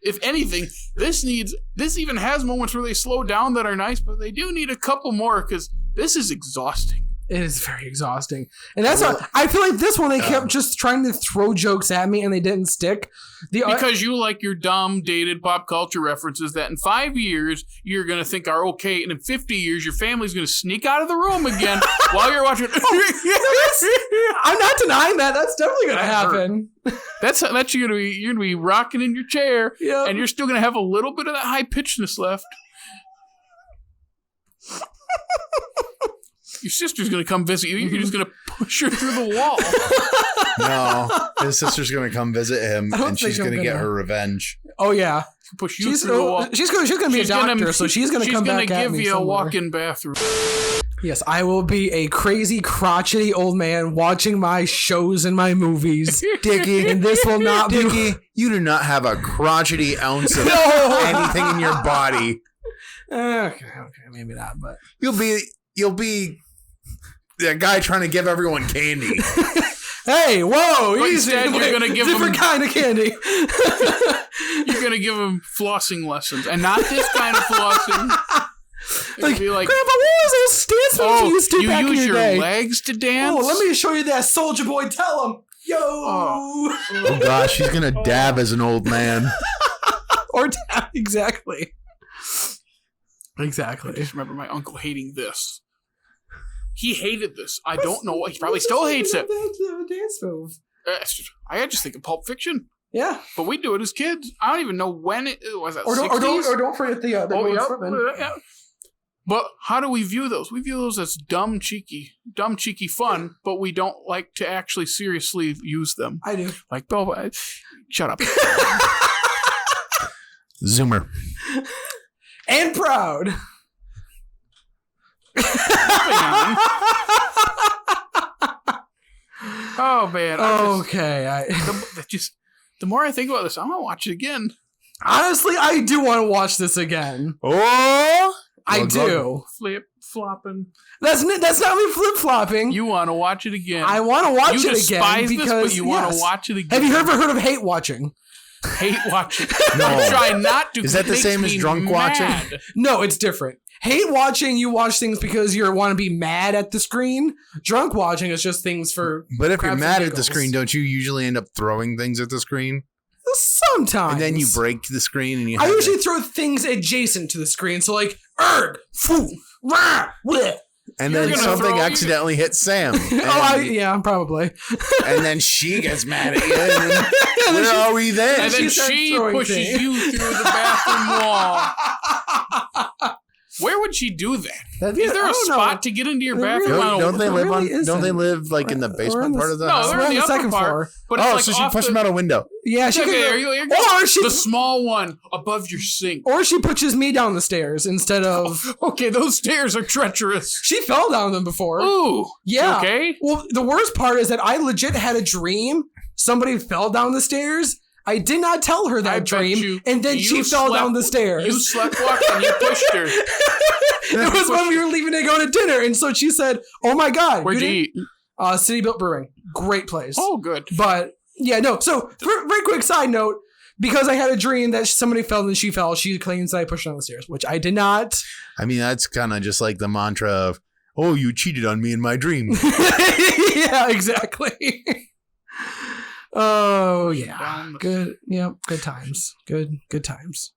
If anything, this even has moments where they slow down that are nice, but they do need a couple more because this is exhausting. It is very exhausting. And that's why I feel like this one they kept just trying to throw jokes at me and they didn't stick. Because you like your dumb, dated pop culture references that in 5 years you're going to think are okay, and in 50 years your family's going to sneak out of the room again while you're watching. I'm not denying that. That's definitely going to happen. That's you're gonna be rocking in your chair, Yep. and you're still gonna have a little bit of that high pitchedness left. Your sister's gonna come visit you. You're just gonna push her through the wall. No, his sister's going to come visit him, I don't and she's think I'm going to get gonna- her revenge. Oh yeah, Push you through the wall. she's going to be a doctor, so she's going to come back at me. She's gonna give you a somewhere. walk-in bathroom. Yes, I will be a crazy, crotchety old man watching my shows and my movies. Dickey, And this will not be... Dickey, you do not have a crotchety ounce of anything in your body. Okay, maybe not, but... You'll be that guy trying to give everyone candy. Hey, whoa! But Easy. instead, you're gonna give different them- kind of candy. You're gonna give him flossing lessons, and not this kind of flossing. Like, Be like, Grandpa, what was those stance moves you used to you back in use your your day? legs to dance? Oh, let me show you that, Soldier Boy. Tell him, yo. Oh gosh, he's gonna dab as an old man. Or tap, exactly. Exactly. I just remember my uncle hating this. He hated this. I don't know what. He probably still hates it. Dance move. I just think of Pulp Fiction. Yeah. But we do it as kids. I don't even know when it was. That Or 60s? don't forget the Oh, swimming. yeah. But how do we view those? We view those as dumb, cheeky fun, but we don't like to actually seriously use them. I do. Like, Bill, shut up. Zoomer. And proud. Oh man. Okay. The more I think about this, I'm gonna watch it again. Honestly, I do want to watch this again. Oh, I Well, do. Flip flopping. That's not me flip flopping. You want to watch it again? I want to watch you it again despise because this, but you want to yes. watch it again. Have you ever heard of hate watching? Hate watching? No. I try not to. Is that the It makes same as me drunk watching? mad. No, it's different. Hate watching, you watch things because you want to be mad at the screen. Drunk watching is just things for. But if you're crabs mad and at the giggles. screen, don't you usually end up throwing things at the screen? Sometimes. And then you break the screen and you. I usually throw things adjacent to the screen. So like, foo, rah, bleh. And You're then gonna something throw- accidentally hits Sam. And, Yeah, probably. and then she gets mad at you. And then, where are we then? And then She starts she throwing pushes things. you through the bathroom wall. Where would she do that? Is there a spot to get into your bathroom? really- Don't they live really on? Don't they isn't. live like in the Or basement in the- part of the No, house? they're We're on on the the upper second part. floor. But it's Oh, like so she off pushed the, him out a window. Yeah, she Okay, could, or or she the small one above your sink. or she pushes me down the stairs instead of. Okay, those stairs are treacherous. She fell down them before. Ooh. Yeah. Okay. Well, the worst part is that I legit had a dream. Somebody fell down the stairs. I did not tell her I that bet dream, you- and then you she fell down the stairs. You sleptwalked and you pushed her. It was when we were leaving to go to dinner, and so she said, "Oh my God, Where'd you didn't-" eat? City Built Brewing, great place." Oh, good. But yeah, no. So very quick side note, because I had a dream that somebody fell and she fell, she claims that I pushed her down the stairs, which I did not. I mean, that's kind of just like the mantra of, "Oh, you cheated on me in my dream." Yeah, exactly. Oh yeah, Down the- good. Yep, good times. Good times.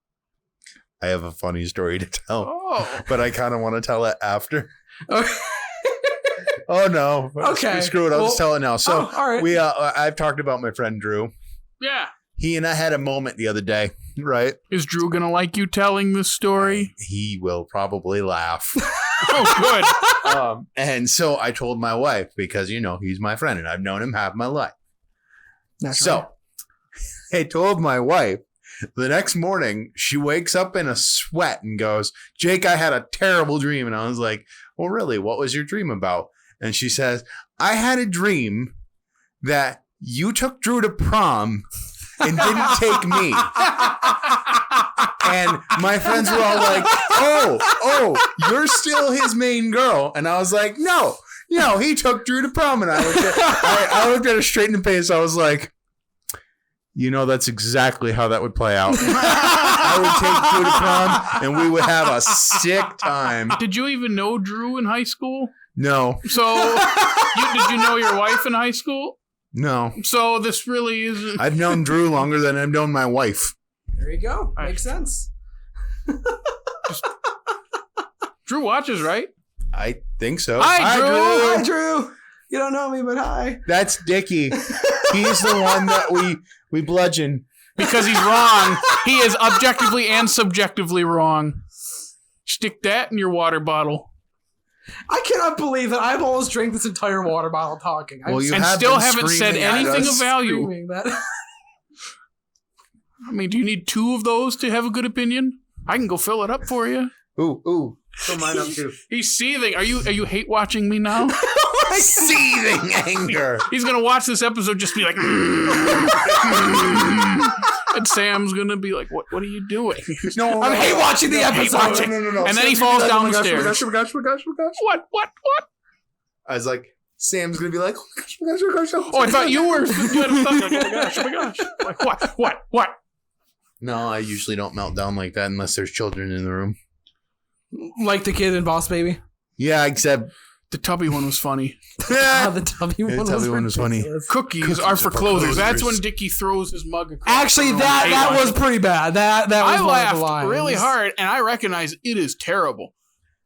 I have a funny story to tell, Oh. but I kind of want to tell it after. Okay. Oh no! Okay. Screw it. I'll just tell it now. So Oh, all right. we, I've talked about my friend Drew. Yeah. He and I had a moment the other day, right? Is Drew going to like you telling this story? He will probably laugh. Oh, good. And so I told my wife because he's my friend and I've known him half my life. Naturally. So I told my wife. The next morning, she wakes up in a sweat and goes, "Jake, I had a terrible dream." And I was like, "Well, really? What was your dream about?" And she says, "I had a dream that you took Drew to prom and didn't take me." And my friends were all like, oh, you're still his main girl. And I was like, no, he took Drew to prom. And I looked at her straight in the face. I was like, that's exactly how that would play out. I would take Drew to prom and we would have a sick time. Did you even know Drew in high school? No. So, did you know your wife in high school? No. So this really isn't. I've known Drew longer than I've known my wife. There you go. I- Makes sense. Drew watches, right? I think so. Hi, Drew. Hi, Drew. You don't know me, but hi. That's Dickey. He's the one that we bludgeon. Because he's wrong. He is objectively and subjectively wrong. Stick that in your water bottle. I cannot believe that I've almost drank this entire water bottle talking. Well, you And have still been haven't said screaming at anything us. of value. screaming that. I mean, do you need 2 of those to have a good opinion? I can go fill it up for you. Ooh. Fill mine up too. He's seething. Are you hate watching me now? Seething anger. He's gonna watch this episode just be like, and Sam's gonna be like, "What are you doing?" No, I'm hate watching the episode. watching. No. And then he Sam's falls gonna be down like, the "Oh my stairs." gosh, oh my gosh, oh my gosh. What? I was like, Sam's gonna be like, "Oh my gosh, oh my gosh, oh my gosh." Oh, I thought you were. You had a thought like, oh my gosh. Like what? No, I usually don't melt down like that unless there's children in the room. Like the kid in Boss Baby. Yeah, except The tubby one was funny. The tubby one, tubby one was funny. ridiculous. Cookies are for closers. That's when Dickey throws his mug across. Actually, the room. that was pretty bad. That was I one laughed of the lines. really hard, and I recognize it is terrible.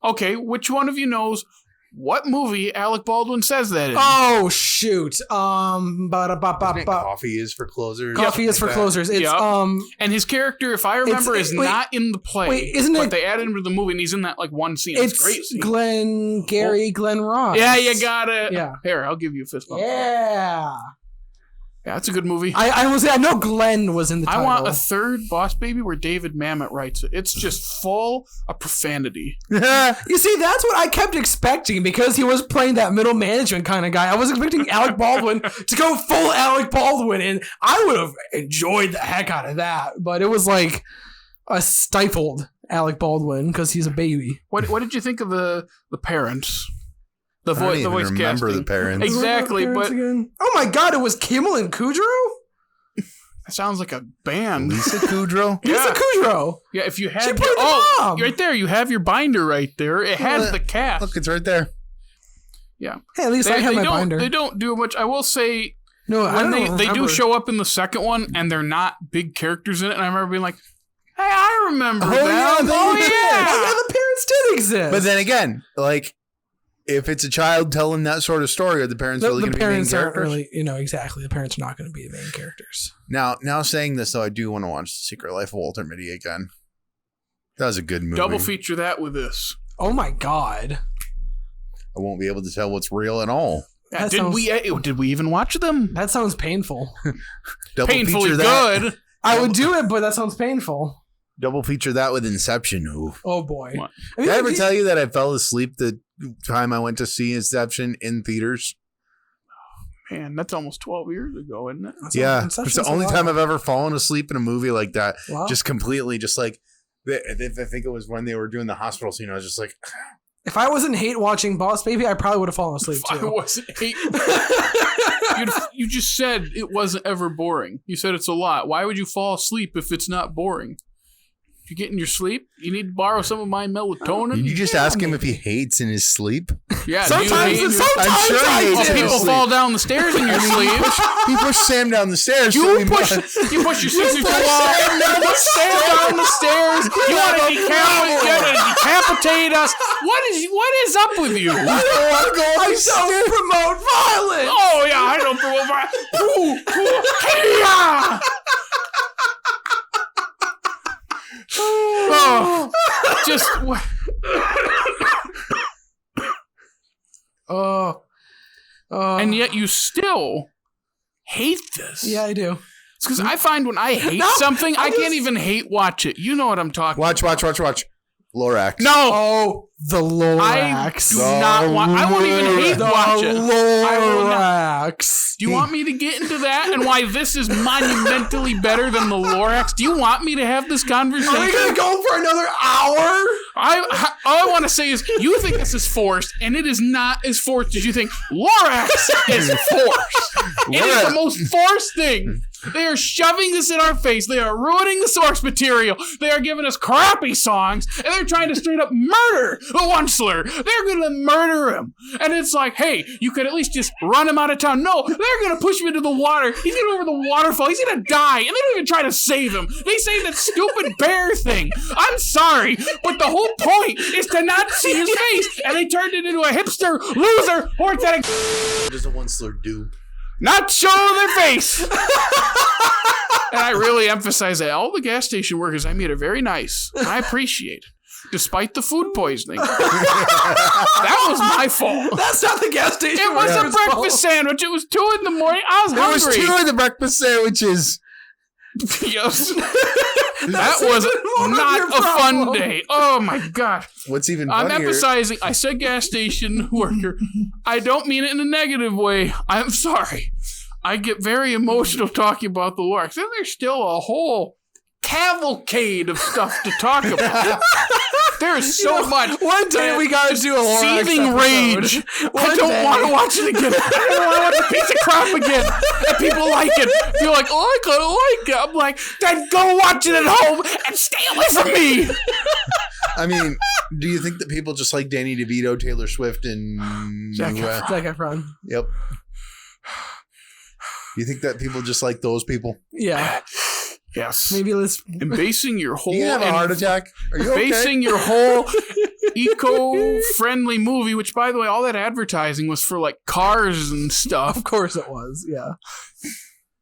Okay, which one of you knows what movie Alec Baldwin says that in? Oh shoot! Isn't it coffee is for closers. Coffee is for closers. It's Yep. And his character, if I remember, is wait, not in the play. wait, isn't but it- they added him to the movie, and he's in that like one scene. It's a great it's scene. Glenn Ross. Yeah, you got it. Yeah. Here, I'll give you a fist bump. Yeah. Yeah, that's a good movie. I was. I know Glenn was in the I title. want a third Boss Baby where David Mamet writes it. It's just full of profanity. You see, that's what I kept expecting because he was playing that middle management kind of guy. I was expecting Alec Baldwin to go full Alec Baldwin, and I would have enjoyed the heck out of that. But it was like a stifled Alec Baldwin because he's a baby. What did you think of the parents? The I don't voice, even the voice remember casting. the parents. Exactly, Parents but again. Oh my god, it was Kimmel and Kudrow. That sounds like a band. Lisa Kudrow? Lisa Kudrow. Yeah, if you have She played the mom. right there, you have your binder right there. It has the cast. Look, it's right there. Yeah. Hey, at least I have my binder. They don't do much. I will say, no, when they do show up in the second one, and they're not big characters in it, and I remember being like, hey, I remember that. Yeah, the parents did exist. But then again, like, if it's a child telling that sort of story, are the parents really going to be main characters? Really, exactly. The parents are not going to be the main characters. Now saying this, though, I do want to watch The Secret Life of Walter Mitty again. That was a good movie. Double feature that with this. Oh my god. I won't be able to tell what's real at all. Yeah, did we even watch them? That sounds painful. Painfully good. I would do it, but that sounds painful. Double feature that with Inception. Ooh. Oh boy. Did I ever tell you that I fell asleep the time I went to see Inception in theaters? Man, that's almost 12 years ago, isn't it? Yeah. It's the only time I've ever fallen asleep in a movie like that. Wow. Just completely, just like, I think it was when they were doing the hospital scene. I was just like... If I wasn't hate watching Boss Baby, I probably would have fallen asleep too. If I wasn't hate... You just said it wasn't ever boring. You said it's a lot. Why would you fall asleep if it's not boring? If you get in your sleep, you need to borrow some of my melatonin. Did you just ask him if he hates in his sleep? Yeah, sometimes I'm sure he hates people fall down the stairs in your sleep. He pushed Sam down the stairs. You push your sister to the wall. You push Sam down the stairs. You want to decapitate us. What is up with you? I don't promote violence. Oh yeah, I don't promote violence. Oh, just and yet you still hate this. Yeah, I do. It's because I find when I hate something, I can't even hate watch it. You know what I'm talking about. Watch. Lorax. No. Oh, the Lorax. I do not want. I won't even hate watch it. Lorax. Do you want me to get into that and why this is monumentally better than the Lorax? Do you want me to have this conversation? Are we gonna go for another hour? All I want to say is you think this is forced, and it is not as forced as you think. Lorax is forced. It is the most forced thing. They are shoving this in our face. They are ruining the source material. They are giving us crappy songs, and they're trying to straight up murder the Onceler. They're going to murder him. And it's like, hey, you could at least just run him out of town. No, they're going to push him into the water. He's going over the waterfall. He's going to die, and they don't even try to save him. They say that stupid bear thing. I'm sorry, but the whole point is to not see his face, and they turned it into a hipster, loser, pathetic. What does a Onceler do? Not show their face. And I really emphasize that all the gas station workers I meet are very nice. And I appreciate it, despite the food poisoning. That was my fault. That's not the gas station. It was a breakfast sandwich. It was 2 a.m. I was hungry. There was 2 of the breakfast sandwiches. Yes. That was not a fun day. Oh my God. What's even funnier? I'm emphasizing, I said gas station worker. I don't mean it in a negative way. I'm sorry. I get very emotional talking about the Lorax. And there's still a whole cavalcade of stuff to talk about. There's so much. One day we gotta do a Lorax seething rage. I don't want to watch it again. I don't want to watch a piece of crap again. And people like it. You're like, oh, I kind of like it. I'm like, then go watch it at home and stay away from me. I mean, do you think that people just like Danny DeVito, Taylor Swift, and Zac Efron? Yep. You think that people just like those people? Yeah. Yes. Maybe let's basing your whole. You have a heart attack. Are you okay? Basing your whole eco-friendly movie, which, by the way, all that advertising was for like cars and stuff. Of course it was. Yeah.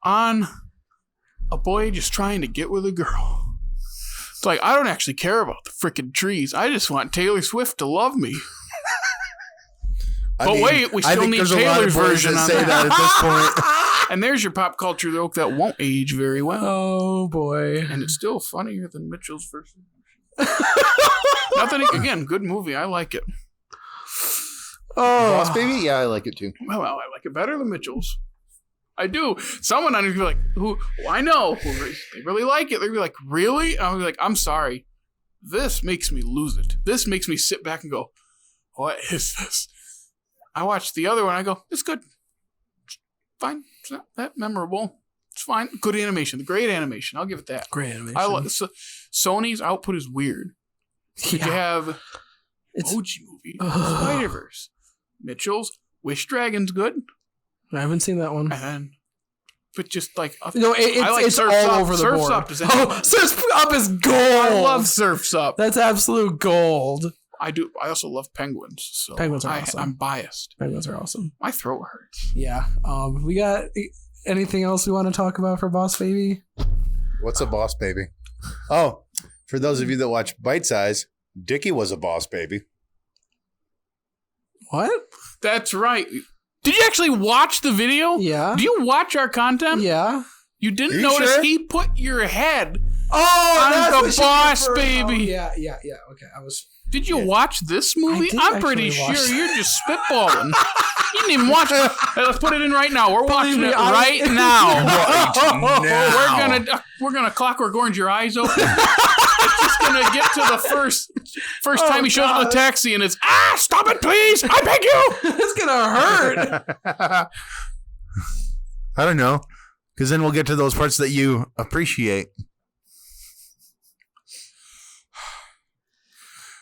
On a boy just trying to get with a girl. It's like, I don't actually care about the frickin' trees. I just want Taylor Swift to love me. But wait, we still need Taylor's version on that. At this point. And there's your pop culture joke that won't age very well. Oh boy. And it's still funnier than Mitchell's version. Nothing again, good movie. I like it. Oh, Boss Baby? Yeah, I like it too. Well, I like it better than Mitchell's. I do. Someone on here be like, who I know, they really like it. They'll be like, really? I'll be like, I'm sorry. This makes me lose it. This makes me sit back and go, what is this? I watched the other one. I go, it's good. Fine. It's not that memorable. It's fine. Good animation. The great animation. I'll give it that. Great animation. Sony's output is weird. You have Emoji Movie, Spider-Verse, Mitchell's, Wish Dragon's good. I haven't seen that one. But just like it's all over the board. Surf's Up is gold. I love Surf's Up. That's absolute gold. I do. I also love penguins. So penguins are awesome. I'm biased. Penguins are awesome. My throat hurts. Yeah. We got anything else we want to talk about for Boss Baby? What's a boss baby? Oh, for those of you that watch Bite Size, Dickey was a boss baby. What? That's right. Did you actually watch the video? Yeah. Do you watch our content? Yeah. You didn't notice he put your head on the boss baby. Yeah. Okay, I was. Did you watch this movie? I'm pretty sure you're just spitballing. You didn't even watch it. Hey, let's put it in right now. We're watching it right now. We're gonna Clockwork Orange your eyes open. It's just gonna get to the first time he shows up in the taxi, and it's stop it, please! I beg you. It's gonna hurt. I don't know, because then we'll get to those parts that you appreciate.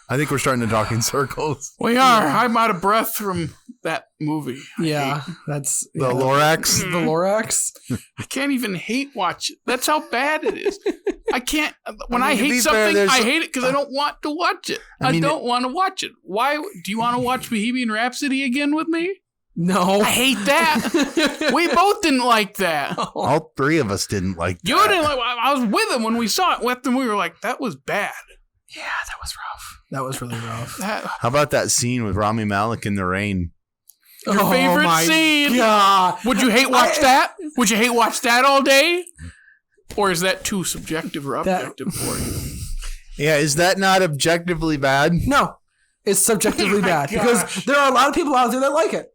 I think we're starting to talk in circles. We are. I'm out of breath from that movie. That's the Lorax. The Lorax. I can't even hate watch it. That's how bad it is. I can't. When I hate something, I hate it because I don't want to watch it. I don't want to watch it. Why? Do you want to watch Bohemian Rhapsody again with me? No. I hate that. We both didn't like that. All three of us didn't like that. You didn't like. I was with him when we saw it. With them, we were like, that was bad. Yeah, that was rough. That was really rough. How about that scene with Rami Malek in the rain? Your favorite scene? God. Would you hate watch that? Would you hate watch that all day? Or is that too subjective or objective for you? Yeah, is that not objectively bad? No, it's subjectively bad because there are a lot of people out there that like it.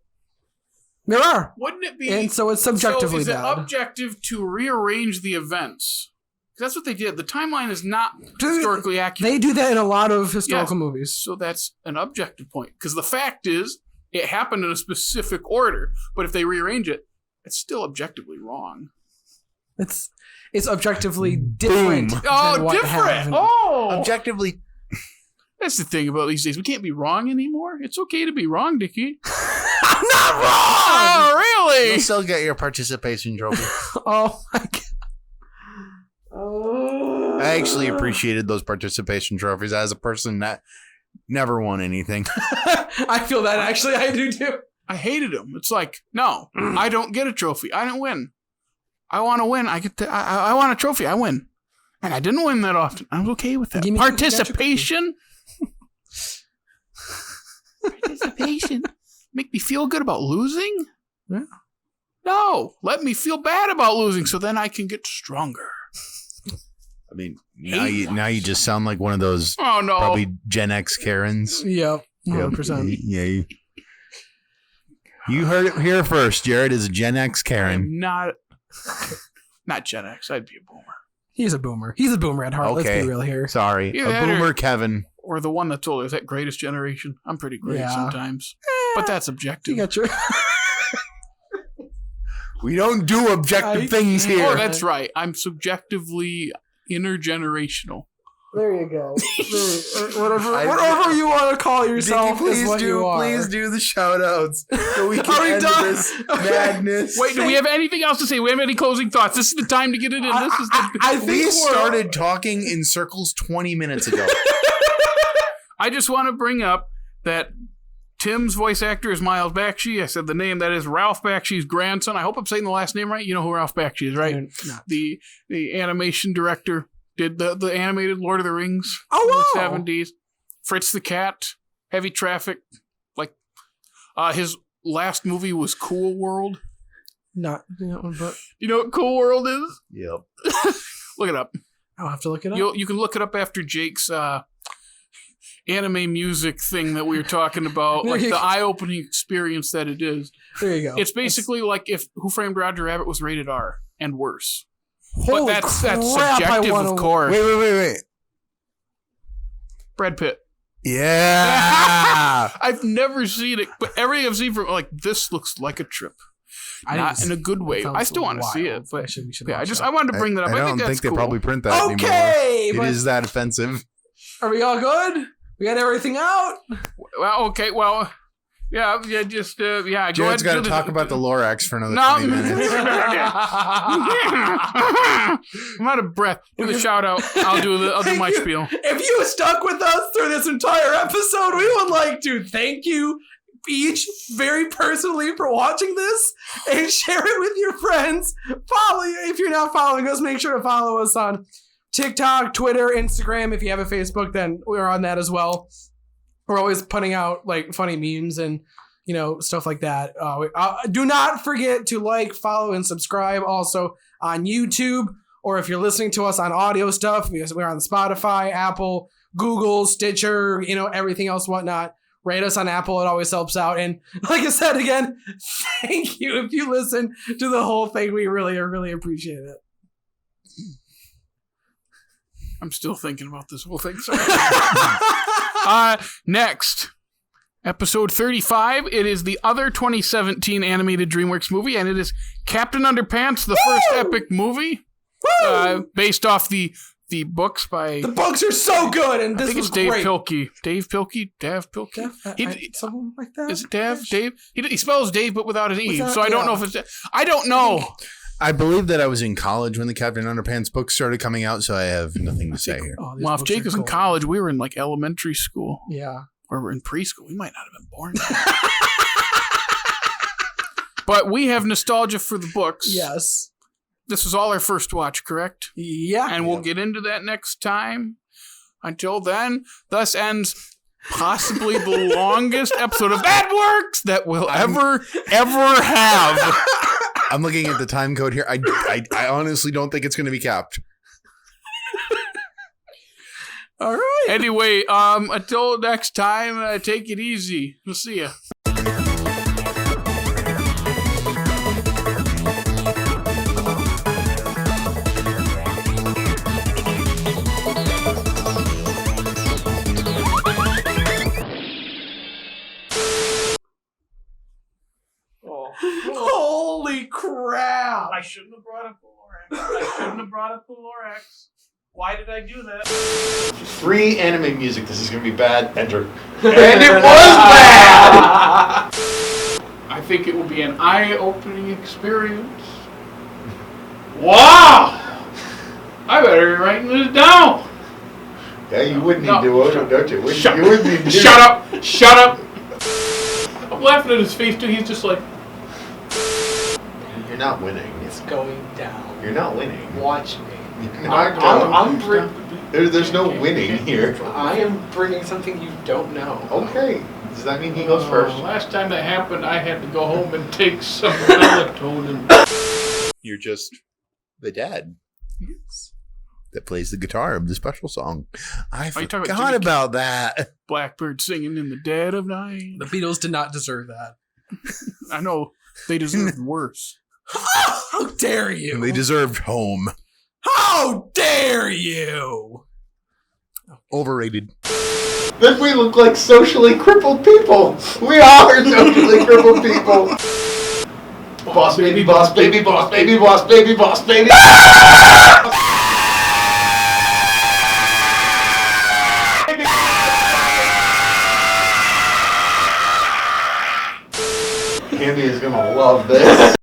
There are. Wouldn't it be? And so it's subjectively bad. So is it objective to rearrange the events? That's what they did. The timeline is not historically accurate. They do that in a lot of historical movies. So that's an objective point. Because the fact is, it happened in a specific order. But if they rearrange it, it's still objectively wrong. It's objectively different. Different. Objectively. That's the thing about these days. We can't be wrong anymore. It's okay to be wrong, Dickey. I'm not wrong! Oh, really? You'll still get your participation trophy. Oh, my God. I actually appreciated those participation trophies as a person that never won anything. I feel that actually. I do too. I hated them. It's like, no, I don't get a trophy. I didn't win. I want to win. I want a trophy. I win. And I didn't win that often. I was okay with that. Participation? Participation? Make me feel good about losing? Yeah. No. Let me feel bad about losing so then I can get stronger. I mean, now you just sound like one of those probably Gen X Karens. Yep, 100%. Yeah. You heard it here first. Jared is a Gen X Karen. Not Gen X. I'd be a boomer. He's a boomer. He's a boomer at heart. Okay. Let's be real here. Sorry. A boomer, Kevin. Or the one that's older. Is that greatest generation? I'm pretty great sometimes. But that's objective. You got your... We don't do objective things here. Oh, that's right. I'm subjectively intergenerational. There you go. Whatever you want to call yourself, Dickey, is what you are. Please do the shout-outs so we can end this madness. Wait, do we have anything else to say? We have any closing thoughts? This is the time to get it in. I think we started talking in circles 20 minutes ago. I just want to bring up that Tim's voice actor is Miles Bakshi. I said the name. That is Ralph Bakshi's grandson. I hope I'm saying the last name right. You know who Ralph Bakshi is, right? The animation director. Did the animated Lord of the Rings in the 70s. Fritz the Cat, Heavy Traffic. Like, his last movie was Cool World. Not that one, but... You know what Cool World is? Yep. Look it up. I'll have to look it up. You can look it up after Jake's anime music thing that we were talking about. Like the eye-opening experience that it is. There you go. It's basically like if Who Framed Roger Rabbit was rated R and worse. Holy but that's subjective, of course. Wait. Brad Pitt. Yeah. I've never seen it, but everything I've seen from this looks like a trip. Not in a good way. I still want to see it, but I wanted to bring that up. I don't think they probably print that anymore. It is that offensive. Are we all good? We got everything out? Well, okay, well... Yeah, just, yeah. Jared's got to talk about the Lorax for another 20 minutes. I'm out of breath. Do the shout out. I'll do my spiel. If you stuck with us through this entire episode, we would like to thank you each very personally for watching this and share it with your friends. If you're not following us, make sure to follow us on TikTok, Twitter, Instagram. If you have a Facebook, then we're on that as well. We're always putting out like funny memes and, stuff like that. Do not forget to like, follow, and subscribe also on YouTube, or if you're listening to us on audio stuff, because we're on Spotify, Apple, Google, Stitcher, everything else, whatnot. Rate us on Apple. It always helps out. And like I said, again, thank you. If you listen to the whole thing, we really, really appreciate it. I'm still thinking about this whole thing. Sorry. Next, episode 35. It is the other 2017 animated DreamWorks movie, and it is Captain Underpants, the first epic movie, based off the books by... The books are so good, and this was Dave great. Pilkey. Dav Pilkey? Something like that? Is it Dav? Dave? He spells Dave, but without an E, so I don't know if it's... I don't know. I believe that I was in college when the Captain Underpants book started coming out, so I have nothing to say here. Well, if Jake was in college, we were in like elementary school. Yeah. Or we're in preschool. We might not have been born yet. But we have nostalgia for the books. Yes. This was all our first watch, correct? Yeah. And we'll get into that next time. Until then, thus ends possibly the longest episode of That Works that we'll ever have. I'm looking at the time code here. I honestly don't think it's going to be capped. All right. Anyway, until next time, take it easy. We'll see ya. Holy crap! I shouldn't have brought up the Lorax. Why did I do that? Free anime music. This is going to be bad. Enter. And it was bad! I think it will be an eye-opening experience. Wow! I better be writing this down. Yeah, you wouldn't need to, don't you? Shut up! Shut up! I'm laughing at his face too. He's just like... You're not winning. It's going down. You're not winning. Watch me. There's no winning here. I am bringing something you don't know. Okay. Does that mean he goes first? Last time that happened, I had to go home and take some melatonin. You're just the dad. Yes. That plays the guitar of the special song. I you talking forgot about that. Blackbird singing in the dead of night. The Beatles did not deserve that. I know. They deserved worse. How dare you? They deserved home. How dare you? Overrated. Then we look like socially crippled people. We are socially crippled people. Boss baby, boss baby, boss baby, boss baby, boss baby. Candy is gonna love this.